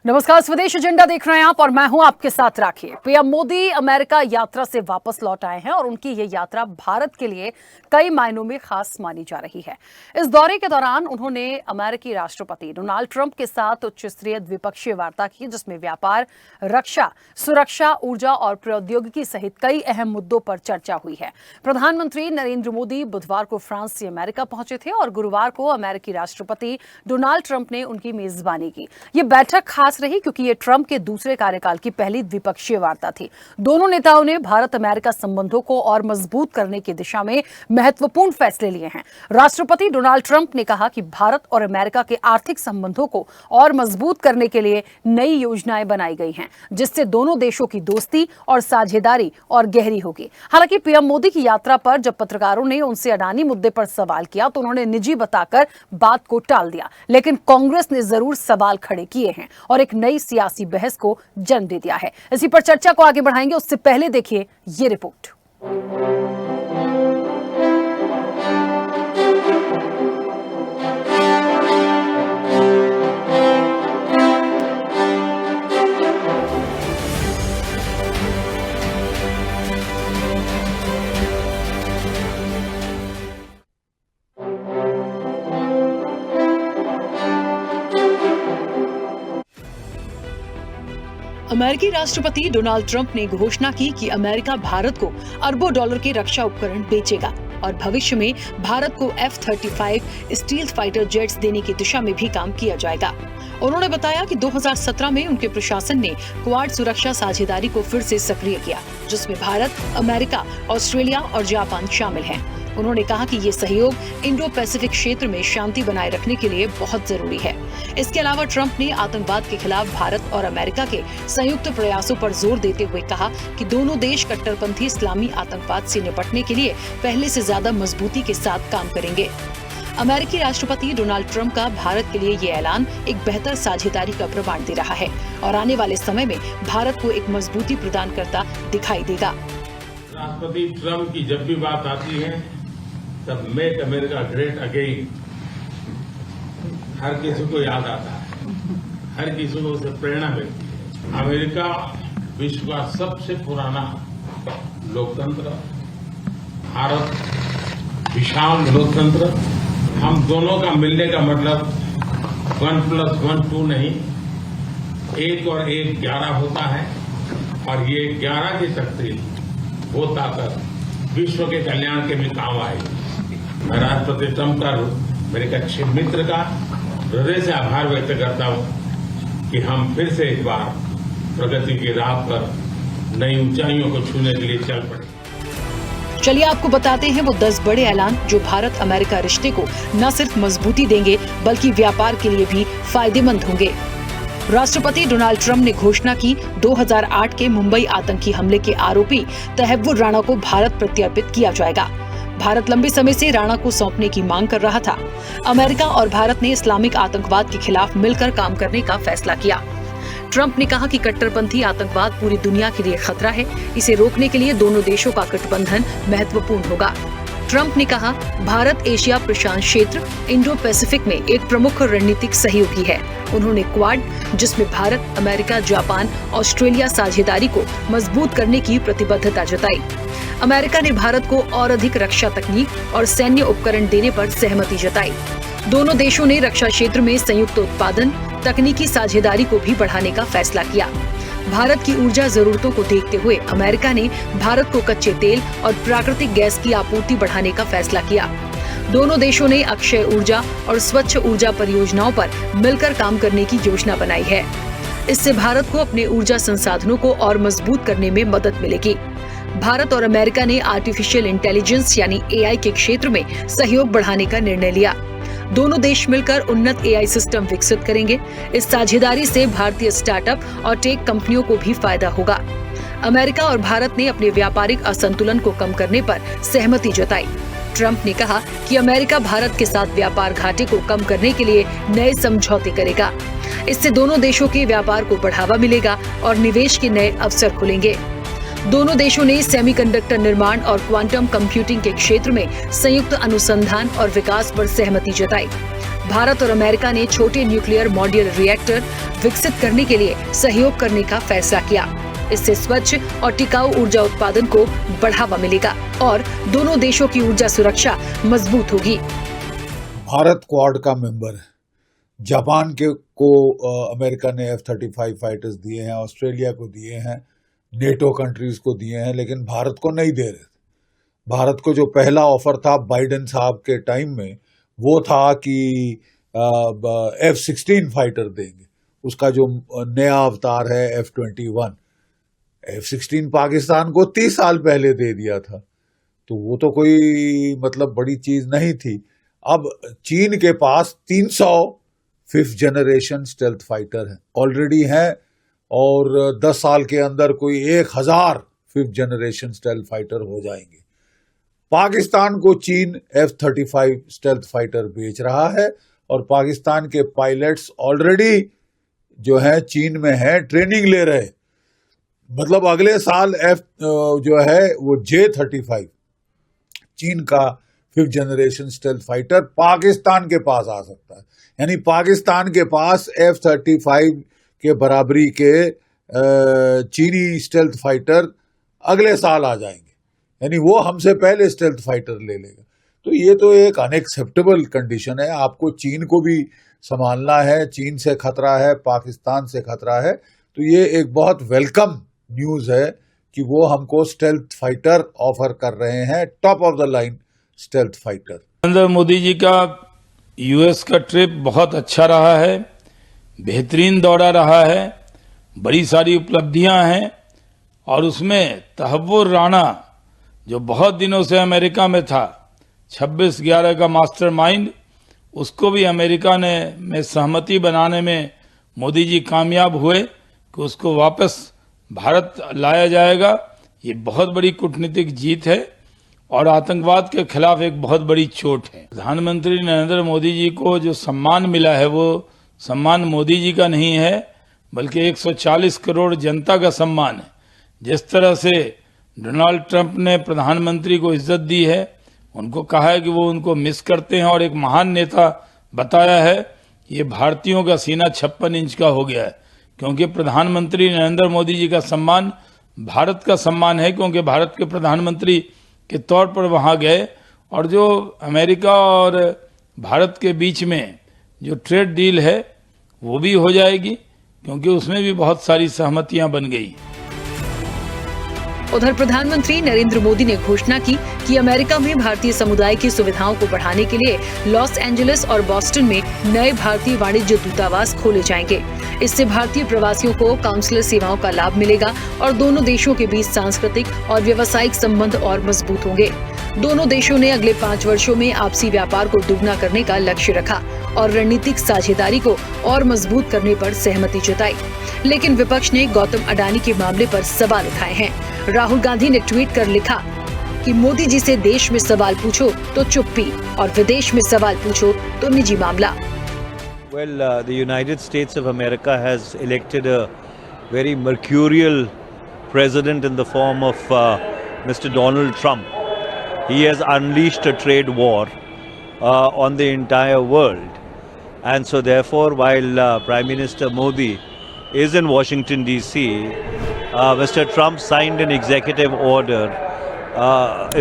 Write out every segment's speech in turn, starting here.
नमस्कार, स्वदेश एजेंडा देख रहे हैं आप और मैं हूं आपके साथ राखी। पीएम मोदी अमेरिका यात्रा से वापस लौट आए हैं और उनकी ये यात्रा भारत के लिए कई मायनों में खास मानी जा रही है। इस दौरे के दौरान उन्होंने अमेरिकी राष्ट्रपति डोनाल्ड ट्रंप के साथ उच्च स्तरीय द्विपक्षीय वार्ता की, जिसमें व्यापार, रक्षा, सुरक्षा, ऊर्जा और प्रौद्योगिकी सहित कई अहम मुद्दों पर चर्चा हुई है। प्रधानमंत्री नरेंद्र मोदी बुधवार को फ्रांस से अमेरिका पहुंचे थे और गुरुवार को अमेरिकी राष्ट्रपति डोनाल्ड ट्रंप ने उनकी मेजबानी की। ये बैठक खास रही क्योंकि ये ट्रंप के दूसरे कार्यकाल की पहली द्विपक्षीय वार्ता थी। दोनों नेताओं ने भारत अमेरिका संबंधों को और मजबूत करने की दिशा में महत्वपूर्ण फैसले लिए हैं। राष्ट्रपति डोनाल्ड ट्रंप ने कहा कि भारत और अमेरिका के आर्थिक संबंधों को और मजबूत करने के लिए नई योजनाएं बनाई गई हैं, जिससे दोनों देशों की दोस्ती और साझेदारी और गहरी होगी। हालांकि पीएम मोदी की यात्रा पर जब पत्रकारों ने उनसे अडानी मुद्दे पर सवाल किया तो उन्होंने निजी बताकर बात को टाल दिया, लेकिन कांग्रेस ने जरूर सवाल खड़े किए हैं और एक नई सियासी बहस को जन्म दे दिया है। इसी पर चर्चा को आगे बढ़ाएंगे, उससे पहले देखिए ये रिपोर्ट। अमेरिकी राष्ट्रपति डोनाल्ड ट्रंप ने घोषणा की कि अमेरिका भारत को अरबों डॉलर के रक्षा उपकरण बेचेगा और भविष्य में भारत को F-35 स्टील्थ फाइटर जेट्स देने की दिशा में भी काम किया जाएगा। उन्होंने बताया कि 2017 में उनके प्रशासन ने क्वाड सुरक्षा साझेदारी को फिर से सक्रिय किया, जिसमें भारत, अमेरिका, ऑस्ट्रेलिया और जापान शामिल हैं। उन्होंने कहा कि ये सहयोग इंडो पैसिफिक क्षेत्र में शांति बनाए रखने के लिए बहुत जरूरी है। इसके अलावा ट्रंप ने आतंकवाद के खिलाफ भारत और अमेरिका के संयुक्त प्रयासों पर जोर देते हुए कहा कि दोनों देश कट्टरपंथी इस्लामी आतंकवाद से निपटने के लिए पहले से ज्यादा मजबूती के साथ काम करेंगे। अमेरिकी राष्ट्रपति डोनाल्ड ट्रंप का भारत के लिए ये ऐलान एक बेहतर साझेदारी का प्रमाण दे रहा है और आने वाले समय में भारत को एक मजबूती प्रदान करता दिखाई देगा। राष्ट्रपति ट्रंप की जब भी बात आती है तब मेक अमेरिका ग्रेट अगेन हर किसी को याद आता है, हर किसी को उससे प्रेरणा मिलती है। अमेरिका विश्व का सबसे पुराना लोकतंत्र, भारत विशाल लोकतंत्र। हम दोनों का मिलने का मतलब 1+1 2 नहीं, 1 और 1 11 होता है और ये 11 की शक्ति, वो ताकत विश्व के कल्याण के भी काम आएगी। मैं राष्ट्रपति ट्रंप का, मेरे एक अच्छे मित्र का हृदय से आभार व्यक्त करता हूं कि हम फिर से एक बार प्रगति की राह पर नई ऊंचाइयों को छूने के लिए चल पड़े। चलिए आपको बताते हैं वो 10 बड़े ऐलान जो भारत अमेरिका रिश्ते को न सिर्फ मजबूती देंगे बल्कि व्यापार के लिए भी फायदेमंद होंगे। राष्ट्रपति डोनाल्ड ट्रंप ने घोषणा की 2008 के मुंबई आतंकी हमले के आरोपी तहव्वुर राणा को भारत प्रत्यर्पित किया जाएगा। भारत लंबे समय से राणा को सौंपने की मांग कर रहा था। अमेरिका और भारत ने इस्लामिक आतंकवाद के खिलाफ मिलकर काम करने का फैसला किया। ट्रंप ने कहा कि कट्टरपंथी आतंकवाद पूरी दुनिया के लिए खतरा है, इसे रोकने के लिए दोनों देशों का गठबंधन महत्वपूर्ण होगा। ट्रंप ने कहा, भारत एशिया प्रशांत क्षेत्र इंडो पैसिफिक में एक प्रमुख रणनीतिक सहयोगी है। उन्होंने क्वाड, जिसमें भारत, अमेरिका, जापान, ऑस्ट्रेलिया साझेदारी को मजबूत करने की प्रतिबद्धता जताई। अमेरिका ने भारत को और अधिक रक्षा तकनीक और सैन्य उपकरण देने पर सहमति जताई। दोनों देशों ने रक्षा क्षेत्र में संयुक्त उत्पादन, तकनीकी साझेदारी को भी बढ़ाने का फैसला किया। भारत की ऊर्जा जरूरतों को देखते हुए अमेरिका ने भारत को कच्चे तेल और प्राकृतिक गैस की आपूर्ति बढ़ाने का फैसला किया। दोनों देशों ने अक्षय ऊर्जा और स्वच्छ ऊर्जा परियोजनाओं पर मिलकर काम करने की योजना बनाई है। इससे भारत को अपने ऊर्जा संसाधनों को और मजबूत करने में मदद मिलेगी। भारत और अमेरिका ने आर्टिफिशियल इंटेलिजेंस यानी AI के क्षेत्र में सहयोग बढ़ाने का निर्णय लिया। दोनों देश मिलकर उन्नत AI सिस्टम विकसित करेंगे। इस साझेदारी से भारतीय स्टार्टअप और टेक कंपनियों को भी फायदा होगा। अमेरिका और भारत ने अपने व्यापारिक असंतुलन को कम करने पर सहमति जताई। ट्रंप ने कहा कि अमेरिका भारत के साथ व्यापार घाटे को कम करने के लिए नए समझौते करेगा। इससे दोनों देशों के व्यापार को बढ़ावा मिलेगा और निवेश के नए अवसर खुलेंगे। दोनों देशों ने सेमीकंडक्टर निर्माण और क्वांटम कंप्यूटिंग के क्षेत्र में संयुक्त अनुसंधान और विकास पर सहमति जताई। भारत और अमेरिका ने छोटे न्यूक्लियर मॉड्यूलर रिएक्टर विकसित करने के लिए सहयोग करने का फैसला किया। इससे स्वच्छ और टिकाऊ ऊर्जा उत्पादन को बढ़ावा मिलेगा और दोनों देशों की ऊर्जा सुरक्षा मजबूत होगी। भारत क्वाड का मेंबर है। जापान को अमेरिका ने F-35 फाइटर्स दिए हैं, ऑस्ट्रेलिया को दिए हैं, नेटो कंट्रीज को दिए हैं, लेकिन भारत को नहीं दे रहे थे। भारत को जो पहला ऑफर था बाइडेन साहब के टाइम में, वो था कि F-16 फाइटर देंगे। उसका जो नया अवतार है F-21, F-16 पाकिस्तान को 30 साल पहले दे दिया था, तो वो तो कोई मतलब बड़ी चीज नहीं थी। अब चीन के पास 300 5th जनरेशन स्टेल्थ फाइटर हैं, ऑलरेडी हैं, और 10 साल के अंदर कोई 1000 5th जनरेशन स्टेल्थ फाइटर हो जाएंगे। पाकिस्तान को चीन F-35 स्टेल्थ फाइटर बेच रहा है और पाकिस्तान के पायलट्स ऑलरेडी जो है चीन में हैं, ट्रेनिंग ले रहे हैं। मतलब अगले साल जो है वो J-35 चीन का 5th generation stealth fighter Pakistan के पास आ सकता है। यानी पाकिस्तान के पास F-35 के बराबरी के चीनी स्टेल्थ फाइटर अगले साल आ जाएंगे, यानी वो हमसे पहले स्टेल्थ फाइटर ले लेगा। तो ये तो एक अनएक्सेप्टेबल कंडीशन है। आपको चीन को भी संभालना है, चीन से खतरा है, पाकिस्तान से खतरा है। तो ये एक बहुत वेलकम न्यूज़ है कि वो हमको स्टेल्थ फाइटर ऑफर कर रहे हैं, top of the line stealth fighter. Narendra Modi ji का यूएस का ट्रिप बहुत अच्छा रहा है, बेहतरीन दौरा रहा है, बड़ी सारी उपलब्धियां हैं, और उसमें तहव्वुर राणा जो बहुत दिनों से अमेरिका में था, 26/11 का मास्टरमाइंड, उसको भी अमेरिका में सहमति बनाने में मोदी जी कामयाब हुए कि उसको वापस भारत लाया जाएगा। ये बहुत बड़ी कूटनीतिक जीत है और आतंकवाद के खिलाफ एक बहुत बड़ी चोट है। प्रधानमंत्री नरेंद्र मोदी जी को जो सम्मान मिला है वो सम्मान मोदी जी का नहीं है, बल्कि 140 करोड़ जनता का सम्मान है। जिस तरह से डोनाल्ड ट्रंप ने प्रधानमंत्री को इज्जत दी है, उनको कहा है कि वो उनको मिस करते हैं और एक महान नेता बताया है, ये भारतीयों का सीना 56 इंच का हो गया है, क्योंकि प्रधानमंत्री नरेंद्र मोदी जी का सम्मान भारत का सम्मान है, क्योंकि भारत के प्रधानमंत्री के तौर पर वहां गए। और जो अमेरिका और भारत के बीच में जो ट्रेड डील है वो भी हो जाएगी, क्योंकि उसमें भी बहुत सारी सहमतियां बन गई। उधर प्रधानमंत्री नरेंद्र मोदी ने घोषणा की कि अमेरिका में भारतीय समुदाय की सुविधाओं को बढ़ाने के लिए लॉस एंजलिस और बॉस्टन में नए भारतीय वाणिज्य दूतावास खोले जाएंगे। इससे भारतीय प्रवासियों को काउंसलर सेवाओं का लाभ मिलेगा और दोनों देशों के बीच सांस्कृतिक और व्यावसायिक संबंध और मजबूत होंगे। दोनों देशों ने अगले 5 वर्षों में आपसी व्यापार को दुगना करने का लक्ष्य रखा और रणनीतिक साझेदारी को और मजबूत करने पर सहमति जताई। लेकिन विपक्ष ने गौतम अडानी के मामले पर सवाल उठाए हैं। राहुल गांधी ने ट्वीट कर लिखा कि मोदी जी से देश में सवाल पूछो तो चुप्पी और विदेश में सवाल पूछो तो निजी मामला। Well, the United States of America has elected a very mercurial president in the form of Mr. Donald Trump. He has unleashed a trade war on the entire world. And so therefore, while Prime Minister Modi is in Washington DC, Mr. Trump signed an executive order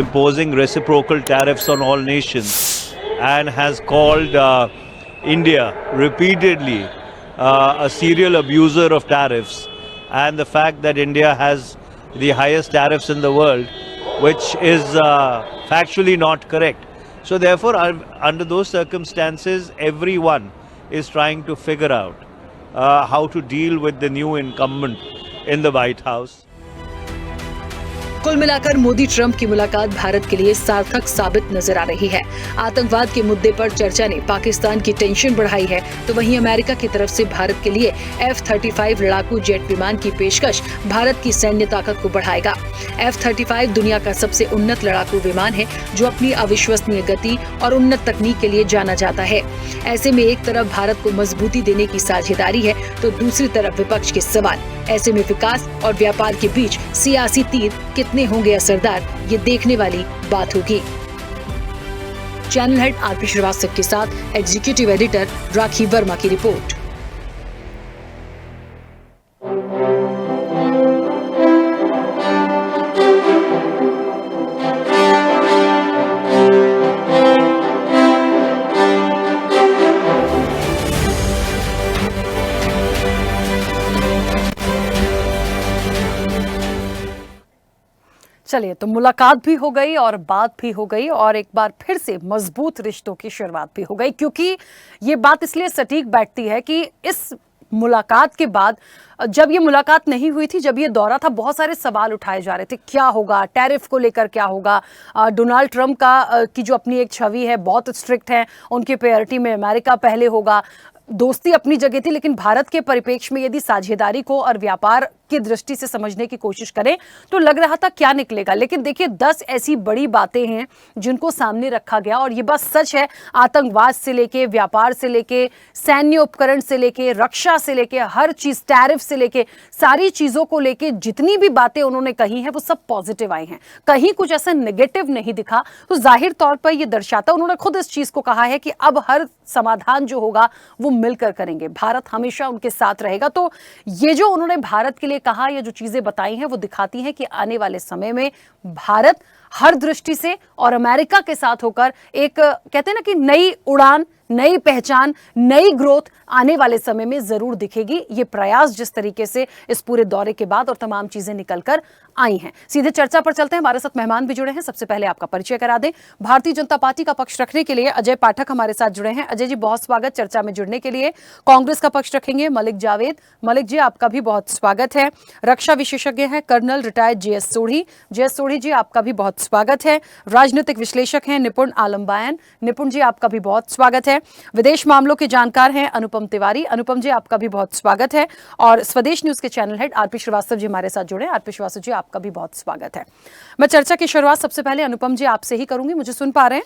imposing reciprocal tariffs on all nations and has called India repeatedly a serial abuser of tariffs, and the fact that India has the highest tariffs in the world, which is factually not correct. So therefore, under those circumstances, everyone is trying to figure out how to deal with the new incumbent in the White House. कुल मिलाकर Modi Trump की मुलाकात भारत के लिए सार्थक साबित नजर आ रही है। आतंकवाद के मुद्दे पर चर्चा ने पाकिस्तान की टेंशन बढ़ाई है, तो वहीं अमेरिका की तरफ से भारत के लिए F-35 लड़ाकू जेट विमान की पेशकश भारत की सैन्य ताकत को बढ़ाएगा। F-35 दुनिया का सबसे उन्नत लड़ाकू विमान है, जो अपनी अविश्वसनीय गति और उन्नत तकनीक के लिए जाना जाता है। ऐसे में एक तरफ भारत को मजबूती देने की साझेदारी है, तो दूसरी तरफ विपक्ष के सवाल। ऐसे में विकास और व्यापार के बीच सियासी तीर कितने होंगे असरदार, ये देखने वाली बात होगी। चैनल हेड आरपी श्रीवास्तव के साथ एग्जीक्यूटिव एडिटर राखी वर्मा की रिपोर्ट। चलिए, तो मुलाकात भी हो गई और बात भी हो गई और एक बार फिर से मजबूत रिश्तों की शुरुआत भी हो गई, क्योंकि ये बात इसलिए सटीक बैठती है कि इस मुलाकात के बाद, जब ये मुलाकात नहीं हुई थी, जब ये दौरा था, बहुत सारे सवाल उठाए जा रहे थे। क्या होगा, टैरिफ को लेकर क्या होगा, डोनाल्ड ट्रंप का की जो अपनी एक छवि है, बहुत स्ट्रिक्ट है, उनकी प्रायोरिटी में अमेरिका पहले होगा। दोस्ती अपनी जगह थी, लेकिन भारत के परिप्रेक्ष्य में यदि साझेदारी को और व्यापार की दृष्टि से समझने की कोशिश करें तो लग रहा था क्या निकलेगा। लेकिन देखिए, 10 ऐसी बड़ी बातें हैं जिनको सामने रखा गया और ये बात सच है, आतंकवाद से लेके, व्यापार से लेके, सैन्य उपकरण से लेके, रक्षा से लेके, हर चीज, टैरिफ से लेके, सारी चीजों को लेके जितनी भी बातें उन्होंने कही हैं वो सब पॉजिटिव आई हैं, कहीं कुछ ऐसा नेगेटिव नहीं दिखा। तो जाहिर तौर पर यह दर्शाता, उन्होंने खुद इस चीज को कहा है कि अब हर समाधान जो होगा वो मिलकर करेंगे, भारत हमेशा उनके साथ रहेगा। तो ये जो उन्होंने भारत के लिए कहा, ये जो चीजें बताई हैं वो दिखाती हैं कि आने वाले समय में भारत हर दृष्टि से और अमेरिका के साथ होकर एक, कहते हैं ना कि नई उड़ान, नई पहचान, नई ग्रोथ आने वाले समय में जरूर दिखेगी। ये प्रयास जिस तरीके से इस पूरे दौरे के बाद और तमाम चीजें निकलकर आई हैं। सीधे चर्चा पर चलते हैं, हमारे साथ मेहमान भी जुड़े हैं। सबसे पहले आपका परिचय करा दें। भारतीय जनता पार्टी का पक्ष रखने के लिए अजय पाठक हमारे साथ जुड़े हैं। अजय जी, बहुत स्वागत चर्चा में जुड़ने के लिए। कांग्रेस का पक्ष रखेंगे मलिक जावेद। मलिक जी, आपका भी बहुत स्वागत है। रक्षा विशेषज्ञ हैं colonel retired JS Sodhi. JS Sodhi ji, आपका भी बहुत स्वागत है। राजनीतिक विश्लेषक हैं निपुण आलम बायन। निपुण जी, आपका भी बहुत स्वागत है। विदेश मामलों के जानकार हैं अनुपम तिवारी। अनुपम जी, आपका भी बहुत स्वागत है। और स्वदेश न्यूज के channel head RP Srivastava ji हमारे साथ जुड़े। आरपी श्रीवास्तव जी, आपका भी बहुत स्वागत है। मैं चर्चा की शुरुआत सबसे पहले अनुपम जी आपसे ही करूंगी। मुझे सुन पा रहे हैं?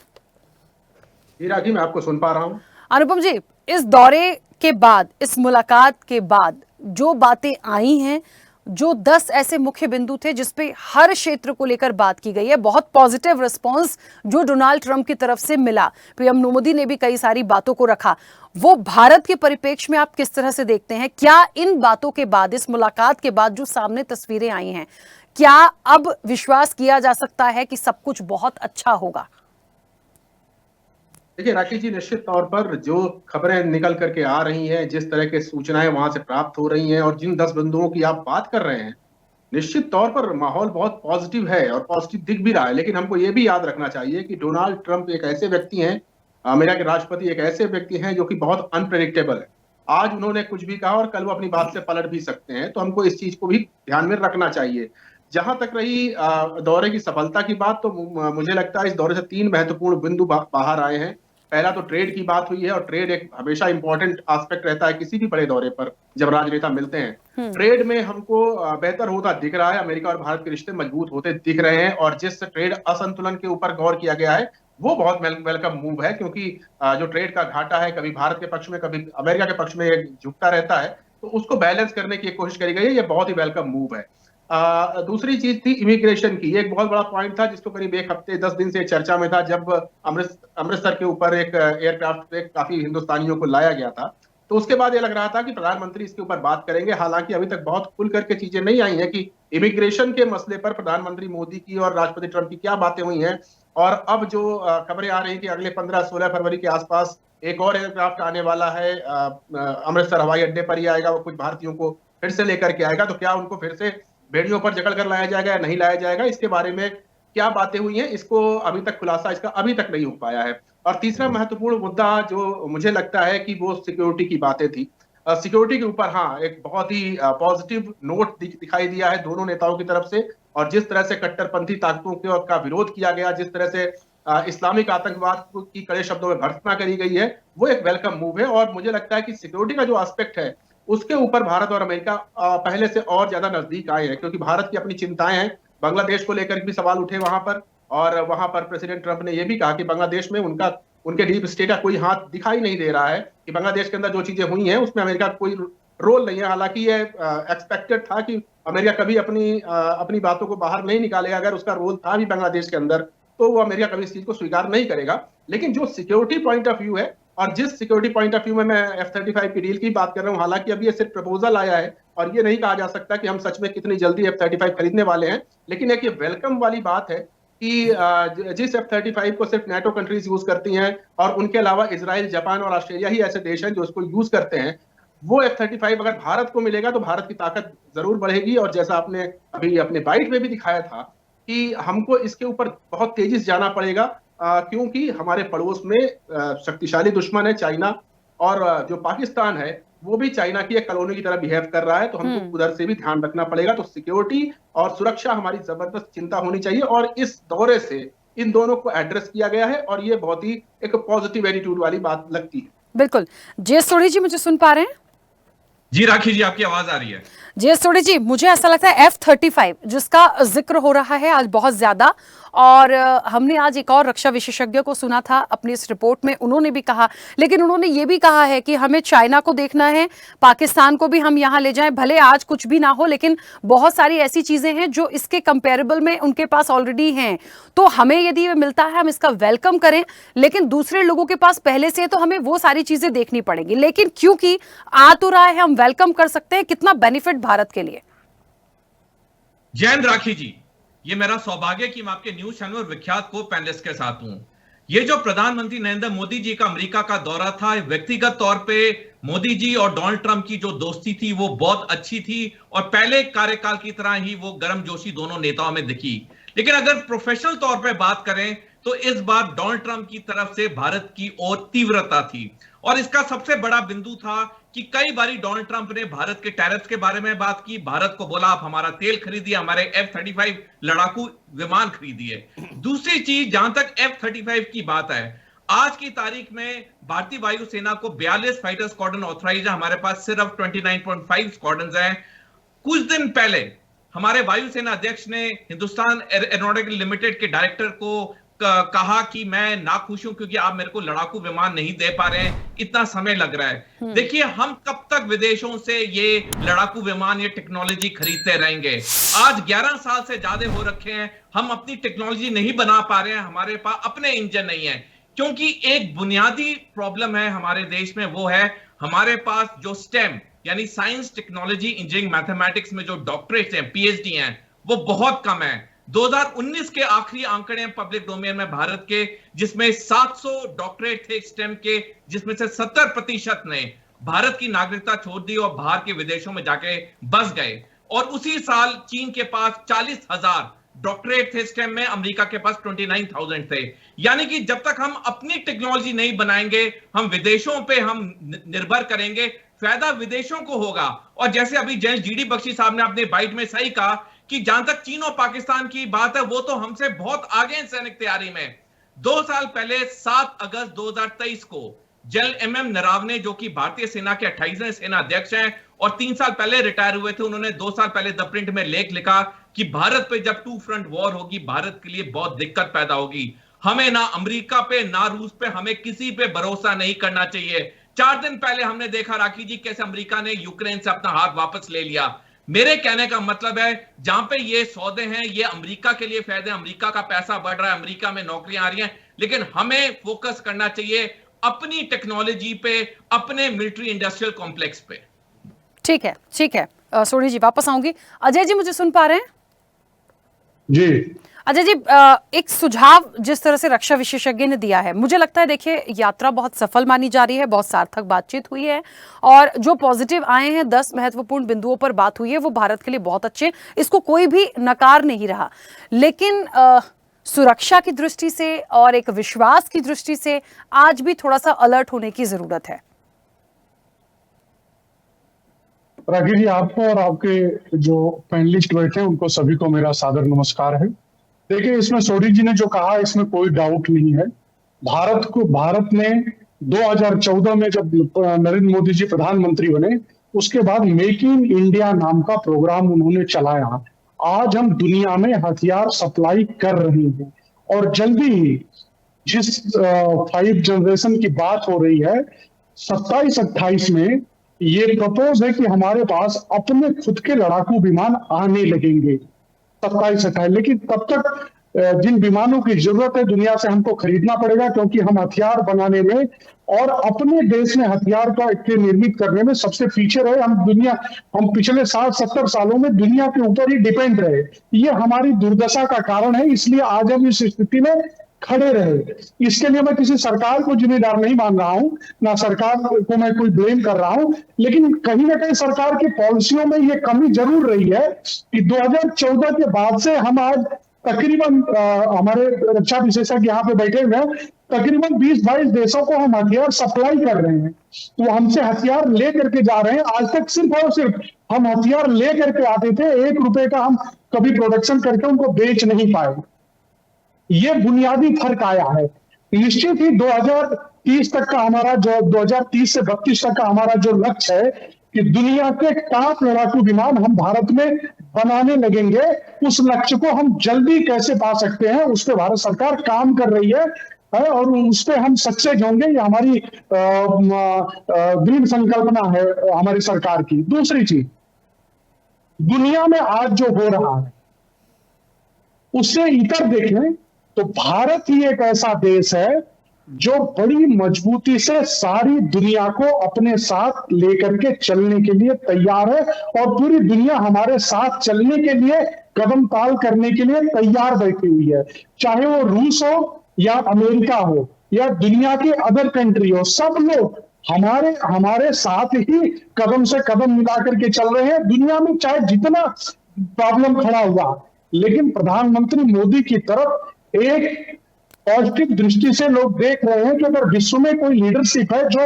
जी राखी, मैं आपको सुन पा रहा हूं। अनुपम जी, इस दौरे के बाद, इस मुलाकात के बाद जो बातें आई हैं, जो 10 ऐसे मुख्य बिंदु थे जिस पे हर क्षेत्र को लेकर बात की गई है, बहुत पॉजिटिव रिस्पांस जो डोनाल्ड ट्रंप की तरफ से मिला, पीएम मोदी ने भी कई सारी बातों को रखा, वो भारत के परिप्रेक्ष्य में आप किस तरह से देखते हैं? क्या इन बातों के बाद, इस मुलाकात के बाद जो सामने तस्वीरें आई हैं, क्या अब विश्वास किया जा सकता है कि सब कुछ बहुत अच्छा होगा? देखिए राखी जी, निश्चित तौर पर जो खबरें निकल करके आ रही हैं, जिस तरह के सूचनाएं वहां से प्राप्त हो रही हैं और जिन 10 बिंदुओं की आप बात कर रहे हैं, निश्चित तौर पर माहौल बहुत पॉजिटिव है और पॉजिटिव दिख भी रहा है। लेकिन हमको ये भी याद रखना चाहिए कि डोनाल्ड ट्रंप एक ऐसे व्यक्ति हैं, अमेरिका के राष्ट्रपति एक ऐसे व्यक्ति हैं जो कि बहुत अनप्रेडिक्टेबल है। आज उन्होंने कुछ भी कहा और कल वो अपनी बात से पलट भी सकते हैं, तो हमको इस चीज को भी ध्यान में रखना चाहिए। जहां तक रही दौरे की सफलता की बात, तो मुझे लगता है इस दौरे से 3 महत्वपूर्ण बिंदु बाहर आए हैं। पहला तो ट्रेड की बात हुई है, और ट्रेड एक हमेशा इंपॉर्टेंट एस्पेक्ट रहता है किसी भी बड़े दौरे पर जब राजनेता मिलते हैं। ट्रेड में हमको बेहतर होता दिख रहा है, अमेरिका और भारत के रिश्ते मजबूत होते दिख रहे हैं, और जिस ट्रेड असंतुलन के ऊपर गौर किया गया है वो बहुत वेलकम मूव है, क्योंकि जो ट्रेड का घाटा है, कभी भारत के पक्ष में कभी अमेरिका के पक्ष में झुकता रहता है, तो उसको बैलेंस करने की कोशिश करी गई है। ये बहुत ही वेलकम मूव है। दूसरी चीज थी इमिग्रेशन की। एक बहुत बड़ा पॉइंट था जिसको करीब 1 हफ्ते 10 दिन से चर्चा में था, जब अमृतसर के ऊपर एक एयरक्राफ्ट पे काफी हिंदुस्तानियों को लाया गया था। तो उसके बाद ये लग रहा था कि प्रधानमंत्री इसके ऊपर बात करेंगे। हालांकि अभी तक बहुत खुल करके चीजें नहीं आई हैं कि इमिग्रेशन के मसले पर प्रधानमंत्री मोदी की और राष्ट्रपति ट्रंप की क्या बातें हुई हैं। और अब जो खबरें आ रही हैं कि अगले 15-16 फरवरी के आसपास एक और एयरक्राफ्ट आने वाला है, अमृतसर हवाई अड्डे पर ही आएगा, वो कुछ भारतीयों को फिर से लेकर के आएगा। तो क्या उनको फिर से बेड़ियों पर जकड़ कर लाया जाएगा या नहीं लाया जाएगा, इसके बारे में क्या बातें हुई हैं, इसको अभी तक खुलासा इसका अभी तक नहीं हो पाया है। और तीसरा महत्वपूर्ण मुद्दा जो मुझे लगता है कि वो सिक्योरिटी की बातें थी। सिक्योरिटी के ऊपर हाँ, एक बहुत ही पॉजिटिव नोट दिखाई दिया है दोनों नेताओं की तरफ से, और जिस तरह से कट्टरपंथी ताकतों का विरोध किया गया, जिस तरह से इस्लामिक आतंकवाद की कड़े शब्दों में भर्त्सना करी गई है, वो एक वेलकम मूव है। और मुझे लगता है कि सिक्योरिटी का जो एस्पेक्ट है उसके ऊपर भारत और अमेरिका पहले से और ज्यादा नजदीक आए हैं, क्योंकि भारत की अपनी चिंताएं हैं। बांग्लादेश को लेकर भी सवाल उठे वहां पर, और वहां पर प्रेसिडेंट ट्रंप ने यह भी कहा कि बांग्लादेश में उनके डीप स्टेट का कोई हाथ दिखाई नहीं दे रहा है, कि बांग्लादेश के अंदर जो चीजें हुई हैं उसमें अमेरिका का कोई रोल नहीं है। हालांकि ये एक्सपेक्टेड था कि अमेरिका कभी अपनी बातों को बाहर नहीं निकालेगा। अगर उसका रोल था भी बांग्लादेश के अंदर, तो वो अमेरिका कभी इस चीज को स्वीकार नहीं करेगा। लेकिन जो सिक्योरिटी पॉइंट ऑफ व्यू है, और जिस सिक्योरिटी पॉइंट ऑफ व्यू में मैं F-35 की डील की बात कर रहा हूं, हालांकि अभी ये सिर्फ प्रपोजल आया है और ये नहीं कहा जा सकता कि हम सच में कितनी जल्दी F-35 खरीदने वाले हैं, लेकिन एक ये वेलकम वाली बात है कि जिस F-35 को सिर्फ NATO कंट्रीज यूज करती हैं और उनके अलावा इजराइल, जापान और ऑस्ट्रेलिया ही ऐसे देश हैं जो इसको यूज करते हैं, वो F-35 अगर भारत को मिलेगा तो भारत की ताकत जरूर बढ़ेगी। और जैसा आपने अभी अपने बाइट में भी दिखाया था कि हमको इसके ऊपर बहुत तेजी से जाना पड़ेगा, क्योंकि हमारे पड़ोस में शक्तिशाली दुश्मन है चाइना, और जो पाकिस्तान है वो भी चाइना की एक कॉलोनी की तरह बिहेव कर रहा है, तो हमको उधर से भी ध्यान रखना पड़ेगा। तो सिक्योरिटी और सुरक्षा हमारी जबरदस्त चिंता होनी चाहिए, और इस दौरे से इन दोनों को एड्रेस किया गया है, और ये बहुत ही एक पॉजिटिव एटीट्यूड वाली बात लगती है। बिल्कुल। जे सोढ़ी जी, मुझे सुन पा रहे हैं? जी राखी जी, आपकी आवाज आ रही है। जे सोढ़ी जी, मुझे ऐसा लगता है F-35 जिसका जिक्र हो रहा है आज बहुत ज्यादा, और हमने आज एक और रक्षा विशेषज्ञ को सुना था अपनी इस रिपोर्ट में, उन्होंने भी कहा, लेकिन उन्होंने ये भी कहा है कि हमें चाइना को देखना है, पाकिस्तान को भी हम यहाँ ले जाएं, भले आज कुछ भी ना हो, लेकिन बहुत सारी ऐसी चीजें हैं जो इसके कंपेरेबल में उनके पास ऑलरेडी हैं, तो हमें यदि ये मिलता है हम इसका वेलकम करें, लेकिन दूसरे लोगों के पास पहले से है तो हमें वो सारी चीजें देखनी पड़ेगी। लेकिन क्योंकि आ तो रहा है, हम वेलकम कर सकते हैं। कितना बेनिफिट भारत के लिए? जैन राखी जी, ये मेरा सौभाग्य कि मैं आपके न्यूज चैनल और विख्यात को पैनलिस्ट के साथ हूं। ये जो प्रधानमंत्री नरेंद्र मोदी जी का अमेरिका का दौरा था, व्यक्तिगत तौर पे मोदी जी और डोनाल्ड ट्रंप की जो दोस्ती थी वो बहुत अच्छी थी, और पहले कार्यकाल की तरह ही वो गर्मजोशी दोनों नेताओं में दिखी। लेकिन अगर प्रोफेशनल तौर पे बात करें तो इस बार डोनाल्ड ट्रंप की तरफ से भारत की ओर तीव्रता थी, और इसका सबसे बड़ा बिंदु था कि कई बारी डोनाल्ड ट्रंप ने भारत के टैरिफ के बारे में बात की, भारत को बोला आप हमारा तेल खरीदिए, हमारे F-35 लड़ाकू विमान खरीदिए। दूसरी चीज, जहां तक F-35 की बात है, आज की तारीख में भारतीय वायुसेना को 42 फाइटर स्क्वाड्रन ऑथराइज है, हमारे पास सिर्फ 29.5 स्क्वाड्रन हैं। कुछ दिन पहले हमारे वायुसेना अध्यक्ष ने हिंदुस्तान एरोनॉटिकल लिमिटेड के डायरेक्टर को कहा कि मैं नाखुश हूं क्योंकि आप मेरे को लड़ाकू विमान नहीं दे पा रहे हैं, इतना समय लग रहा है। देखिए, हम कब तक विदेशों से ये लड़ाकू विमान, ये टेक्नोलॉजी खरीदते रहेंगे? आज 11 साल से ज्यादा हो रखे हैं, हम अपनी टेक्नोलॉजी नहीं बना पा रहे हैं, हमारे पास अपने इंजन नहीं है। क्योंकि एक बुनियादी प्रॉब्लम है हमारे देश में, वो है हमारे पास जो स्टेम यानी साइंस, टेक्नोलॉजी, इंजीनियरिंग, मैथमेटिक्स में जो डॉक्टरेट हैं, PhD हैं, वो बहुत कम है। 2019 के आखिरी आंकड़े हैं पब्लिक डोमेन में भारत के, जिसमें 700 डॉक्टरेट थे स्टेम के, जिसमें से 70% ने भारत की नागरिकता छोड़ दी और बाहर के विदेशों में जाके बस गए। और उसी साल चीन के पास 40,000 डॉक्टरेट थे स्टेम में, अमेरिका के पास 29,000 थे। यानी कि जब तक हम अपनी टेक्नोलॉजी नहीं बनाएंगे, हम विदेशों पे हम निर्भर करेंगे, फायदा विदेशों को होगा। और जैसे अभी जैन GD बख्शी साहब ने अपने बाइट में सही कहा कि जहां तक चीन और पाकिस्तान की बात है, वो तो हमसे बहुत आगे हैं सैनिक तैयारी में। 2 साल पहले 7 अगस्त 2023 को जनरल MM नरावने, जो कि भारतीय सेना के 28वें सेना अध्यक्ष हैं और 3 साल पहले रिटायर हुए थे, उन्होंने 2 साल पहले द प्रिंट में लेख लिखा कि भारत पे जब 2 फ्रंट वॉर होगी, भारत के लिए बहुत दिक्कत पैदा होगी। हमें ना अमेरिका पे ना रूस पे, हमें किसी पे भरोसा नहीं करना चाहिए। 4 दिन पहले हमने देखा राखी जी कैसे अमेरिका ने यूक्रेन से अपना हाथ वापस ले लिया। मेरे कहने का मतलब है, जहां पे ये सौदे हैं, ये अमेरिका के लिए फायदे, अमेरिका का पैसा बढ़ रहा है, अमेरिका में नौकरियां आ रही हैं, लेकिन हमें फोकस करना चाहिए अपनी टेक्नोलॉजी पे, अपने मिलिट्री इंडस्ट्रियल कॉम्प्लेक्स पे। ठीक है, ठीक है। सोढ़ी जी, वापस आऊंगी। अजय जी, मुझे सुन पा रहे हैं? जी अजय जी, एक सुझाव जिस तरह से रक्षा विशेषज्ञ ने दिया है, मुझे लगता है, देखिए, यात्रा बहुत सफल मानी जा रही है, बहुत सार्थक बातचीत हुई है, और जो पॉजिटिव आए हैं, 10 महत्वपूर्ण बिंदुओं पर बात हुई है, वो भारत के लिए बहुत अच्छे, इसको कोई भी नकार नहीं रहा। लेकिन सुरक्षा की दृष्टि से और एक विश्वास की दृष्टि से आज भी थोड़ा सा अलर्ट होने की जरूरत है। राखी जी, आपको और आपके जो पैनलिस्ट बैठे हैं उनको सभी को मेरा सादर नमस्कार है। देखिए, इसमें सोढ़ी जी ने जो कहा, इसमें कोई डाउट नहीं है। भारत ने 2014 में जब नरेंद्र मोदी जी प्रधानमंत्री बने, उसके बाद मेक इन इंडिया नाम का प्रोग्राम उन्होंने चलाया। आज हम दुनिया में हथियार सप्लाई कर रहे हैं, और जल्दी ही जिस 5 जनरेशन की बात हो रही है, 27-28 में ये प्रपोज है कि हमारे पास अपने खुद के लड़ाकू विमान आने लगेंगे, 27-28। लेकिन तब तक जिन विमानों की जरूरत है दुनिया से हमको खरीदना पड़ेगा, क्योंकि हम हथियार बनाने में और अपने देश में हथियार के निर्मित करने में सबसे पीछे रहे। हम पिछले 60-70 सालों में दुनिया के ऊपर ही डिपेंड रहे। ये हमारी दुर्दशा का कारण है, इसलिए आज हम इस स्थिति में खड़े रहे। इसके लिए मैं किसी सरकार को जिम्मेदार नहीं मान रहा हूं, ना सरकार को मैं कोई ब्लेम कर रहा हूं, लेकिन कहीं ना कहीं सरकार की पॉलिसियों में ये कमी जरूर रही है कि 2014 के बाद से हम आज तकरीबन हमारे रक्षा विशेषज्ञ यहाँ पे बैठे हुए हैं, तकरीबन 20-22 देशों को हम हथियार सप्लाई कर रहे हैं। तो हमसे हथियार ले करके जा रहे हैं। आज तक सिर्फ और सिर्फ हम हथियार ले करके आते थे, 1 रुपए का हम कभी प्रोडक्शन करके उनको बेच नहीं पाए। ये बुनियादी फर्क आया है। निश्चित ही 2030 तक का हमारा जो 2030 से 32 तक का हमारा जो लक्ष्य है कि दुनिया के टॉप लड़ाकू विमान हम भारत में बनाने लगेंगे, उस लक्ष्य को हम जल्दी कैसे पा सकते हैं उस पर भारत सरकार काम कर रही है और उस पर हम सक्सेस होंगे। ये हमारी दृढ़ संकल्पना है हमारी सरकार की। दूसरी चीज, दुनिया में आज जो हो रहा है उससे इतर देखें तो भारत ही एक ऐसा देश है जो बड़ी मजबूती से सारी दुनिया को अपने साथ लेकर के चलने के लिए तैयार है और पूरी दुनिया हमारे साथ चलने के लिए कदम ताल करने के लिए तैयार बैठी हुई है। चाहे वो रूस हो या अमेरिका हो या दुनिया के अदर कंट्री हो, सब लोग हमारे साथ ही कदम से कदम मिला करके चल रहे हैं। दुनिया में चाहे जितना प्रॉब्लम खड़ा हुआ, लेकिन प्रधानमंत्री मोदी की तरफ एक पॉजिटिव दृष्टि से लोग देख रहे हैं कि अगर विश्व में कोई लीडरशिप है जो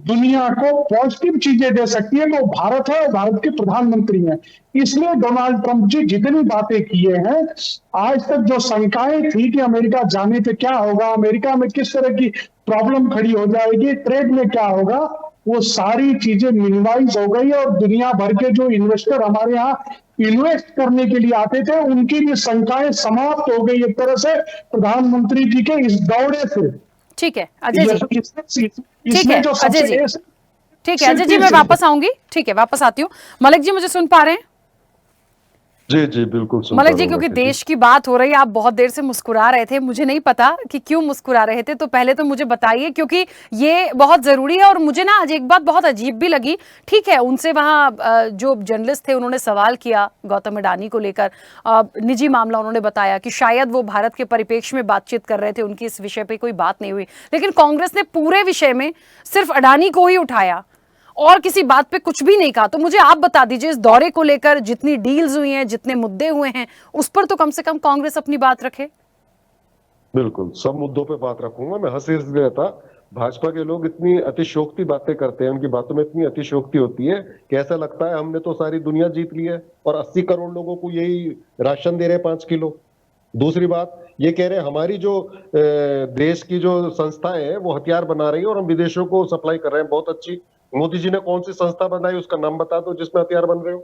दुनिया को पॉजिटिव चीजें दे सकती है तो भारत है और भारत के प्रधानमंत्री हैं। इसलिए डोनाल्ड ट्रंप जी जितनी बातें किए हैं, आज तक जो शंकाएं थी कि अमेरिका जाने पे क्या होगा, अमेरिका में किस तरह की प्रॉब्लम खड़ी हो जाएगी, ट्रेड में क्या होगा, वो सारी चीजें मिनिमाइज हो गई और दुनिया भर के जो इन्वेस्टर हमारे यहाँ इन्वेस्ट करने के लिए आते थे उनकी भी शंकाएं समाप्त हो गई एक तरह से प्रधानमंत्री जी के इस दौरे से। ठीक है अजय जी, ठीक है जो अजय जी, ठीक है अजय जी, मैं वापस आऊंगी। ठीक है, वापस आती हूँ। मलिक जी, मुझे सुन पा रहे हैं? जी जी बिल्कुल सुन मलिक जी, क्योंकि देश की बात हो रही है, आप बहुत देर से मुस्कुरा रहे थे, मुझे नहीं पता कि क्यों मुस्कुरा रहे थे, तो पहले तो मुझे बताइए, क्योंकि ये बहुत जरूरी है। और मुझे ना आज एक बात बहुत अजीब भी लगी। ठीक है, उनसे वहाँ जो जर्नलिस्ट थे उन्होंने सवाल किया गौतम अडानी को लेकर, निजी मामला उन्होंने बताया कि शायद वो भारत के परिप्रेक्ष्य में बातचीत कर रहे थे, उनकी इस विषय पर कोई बात नहीं हुई। लेकिन कांग्रेस ने पूरे विषय में सिर्फ अडानी को ही उठाया और किसी बात पे कुछ भी नहीं कहा। तो मुझे आप बता दीजिए, इस दौरे को लेकर जितनी डील्स हुई हैं, जितने मुद्दे हुए हैं, उस पर तो कम से कम कांग्रेस अपनी बात रखे। बिल्कुल, सब मुद्दों पे बात रखूंगा मैं। हंसी इसलिए था, भाजपा के लोग इतनी अतिशोक्ति बातें करते हैं, उनकी बातों में इतनी अतिशोक्ति होती है कि ऐसा लगता है हमने तो सारी दुनिया जीत ली है और 80 करोड़ लोगों को यही राशन दे रहे हैं 5 किलो। दूसरी बात ये कह रहे हैं हमारी जो देश की जो संस्थाएं हैं वो हथियार बना रही है और हम विदेशों को सप्लाई कर रहे हैं। बहुत अच्छी। मोदी जी ने कौन सी संस्था बनाई उसका नाम बता दो जिसमें हथियार बन रहे हो।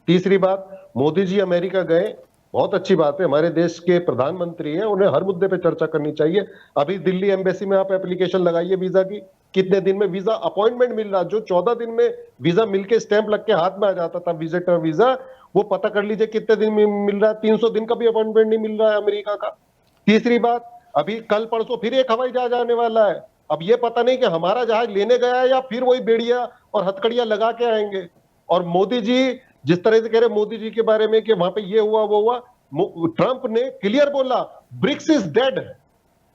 तीसरी बात, मोदी जी अमेरिका गए, बहुत अच्छी बात है, हमारे देश के प्रधानमंत्री हैं, उन्हें हर मुद्दे पे चर्चा करनी चाहिए। अभी दिल्ली एम्बेसी में आप एप्लीकेशन लगाइए वीजा की, कितने दिन में वीजा अपॉइंटमेंट मिल रहा, जो 14 दिन में वीजा मिलके स्टैंप लग के हाथ में आ जाता था विजिटर वीजा, वो पता कर लीजिए कितने दिन में मिल रहा है। 300 दिन का भी अपॉइंटमेंट नहीं मिल रहा है अमेरिका का। तीसरी बात, अभी कल परसों फिर एक हवाई जहाज आने वाला है। अब ये पता नहीं कि हमारा जहाज लेने गया है या फिर वही बेड़िया और हथकड़ियां लगा के आएंगे। और मोदी जी जिस तरह से कह रहे मोदी जी के बारे में कि वहां पे ये हुआ वो हुआ, ट्रंप ने क्लियर बोला ब्रिक्स इज डेड,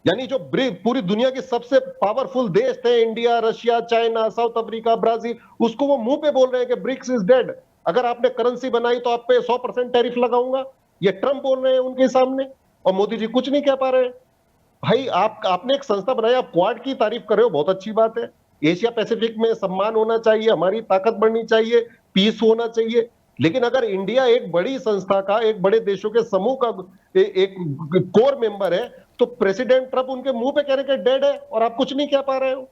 यानी जो पूरी दुनिया के सबसे पावरफुल देश थे, India, Russia, China, south Africa, Brazil, उसको वो मुंह पे बोल रहे हैं कि ब्रिक्स इज डेड, अगर आपने करेंसी बनाई तो आप पे 100% टैरिफ लगाऊंगा। ये ट्रंप बोल रहे हैं उनके सामने और मोदी जी कुछ नहीं कह पा रहे हैं। भाई आपने एक संस्था बनाई, आप क्वाड की तारीफ कर रहे हो, बहुत अच्छी बात है। एशिया पैसिफिक में सम्मान होना चाहिए, हमारी ताकत बढ़नी चाहिए, पीस होना चाहिए। लेकिन अगर इंडिया एक बड़ी संस्था का, एक बड़े देशों के समूह का एक कोर मेंबर है, तो प्रेसिडेंट ट्रंप उनके मुंह पे कह रहे हैं डेड है और आप कुछ नहीं कह पा रहे हो।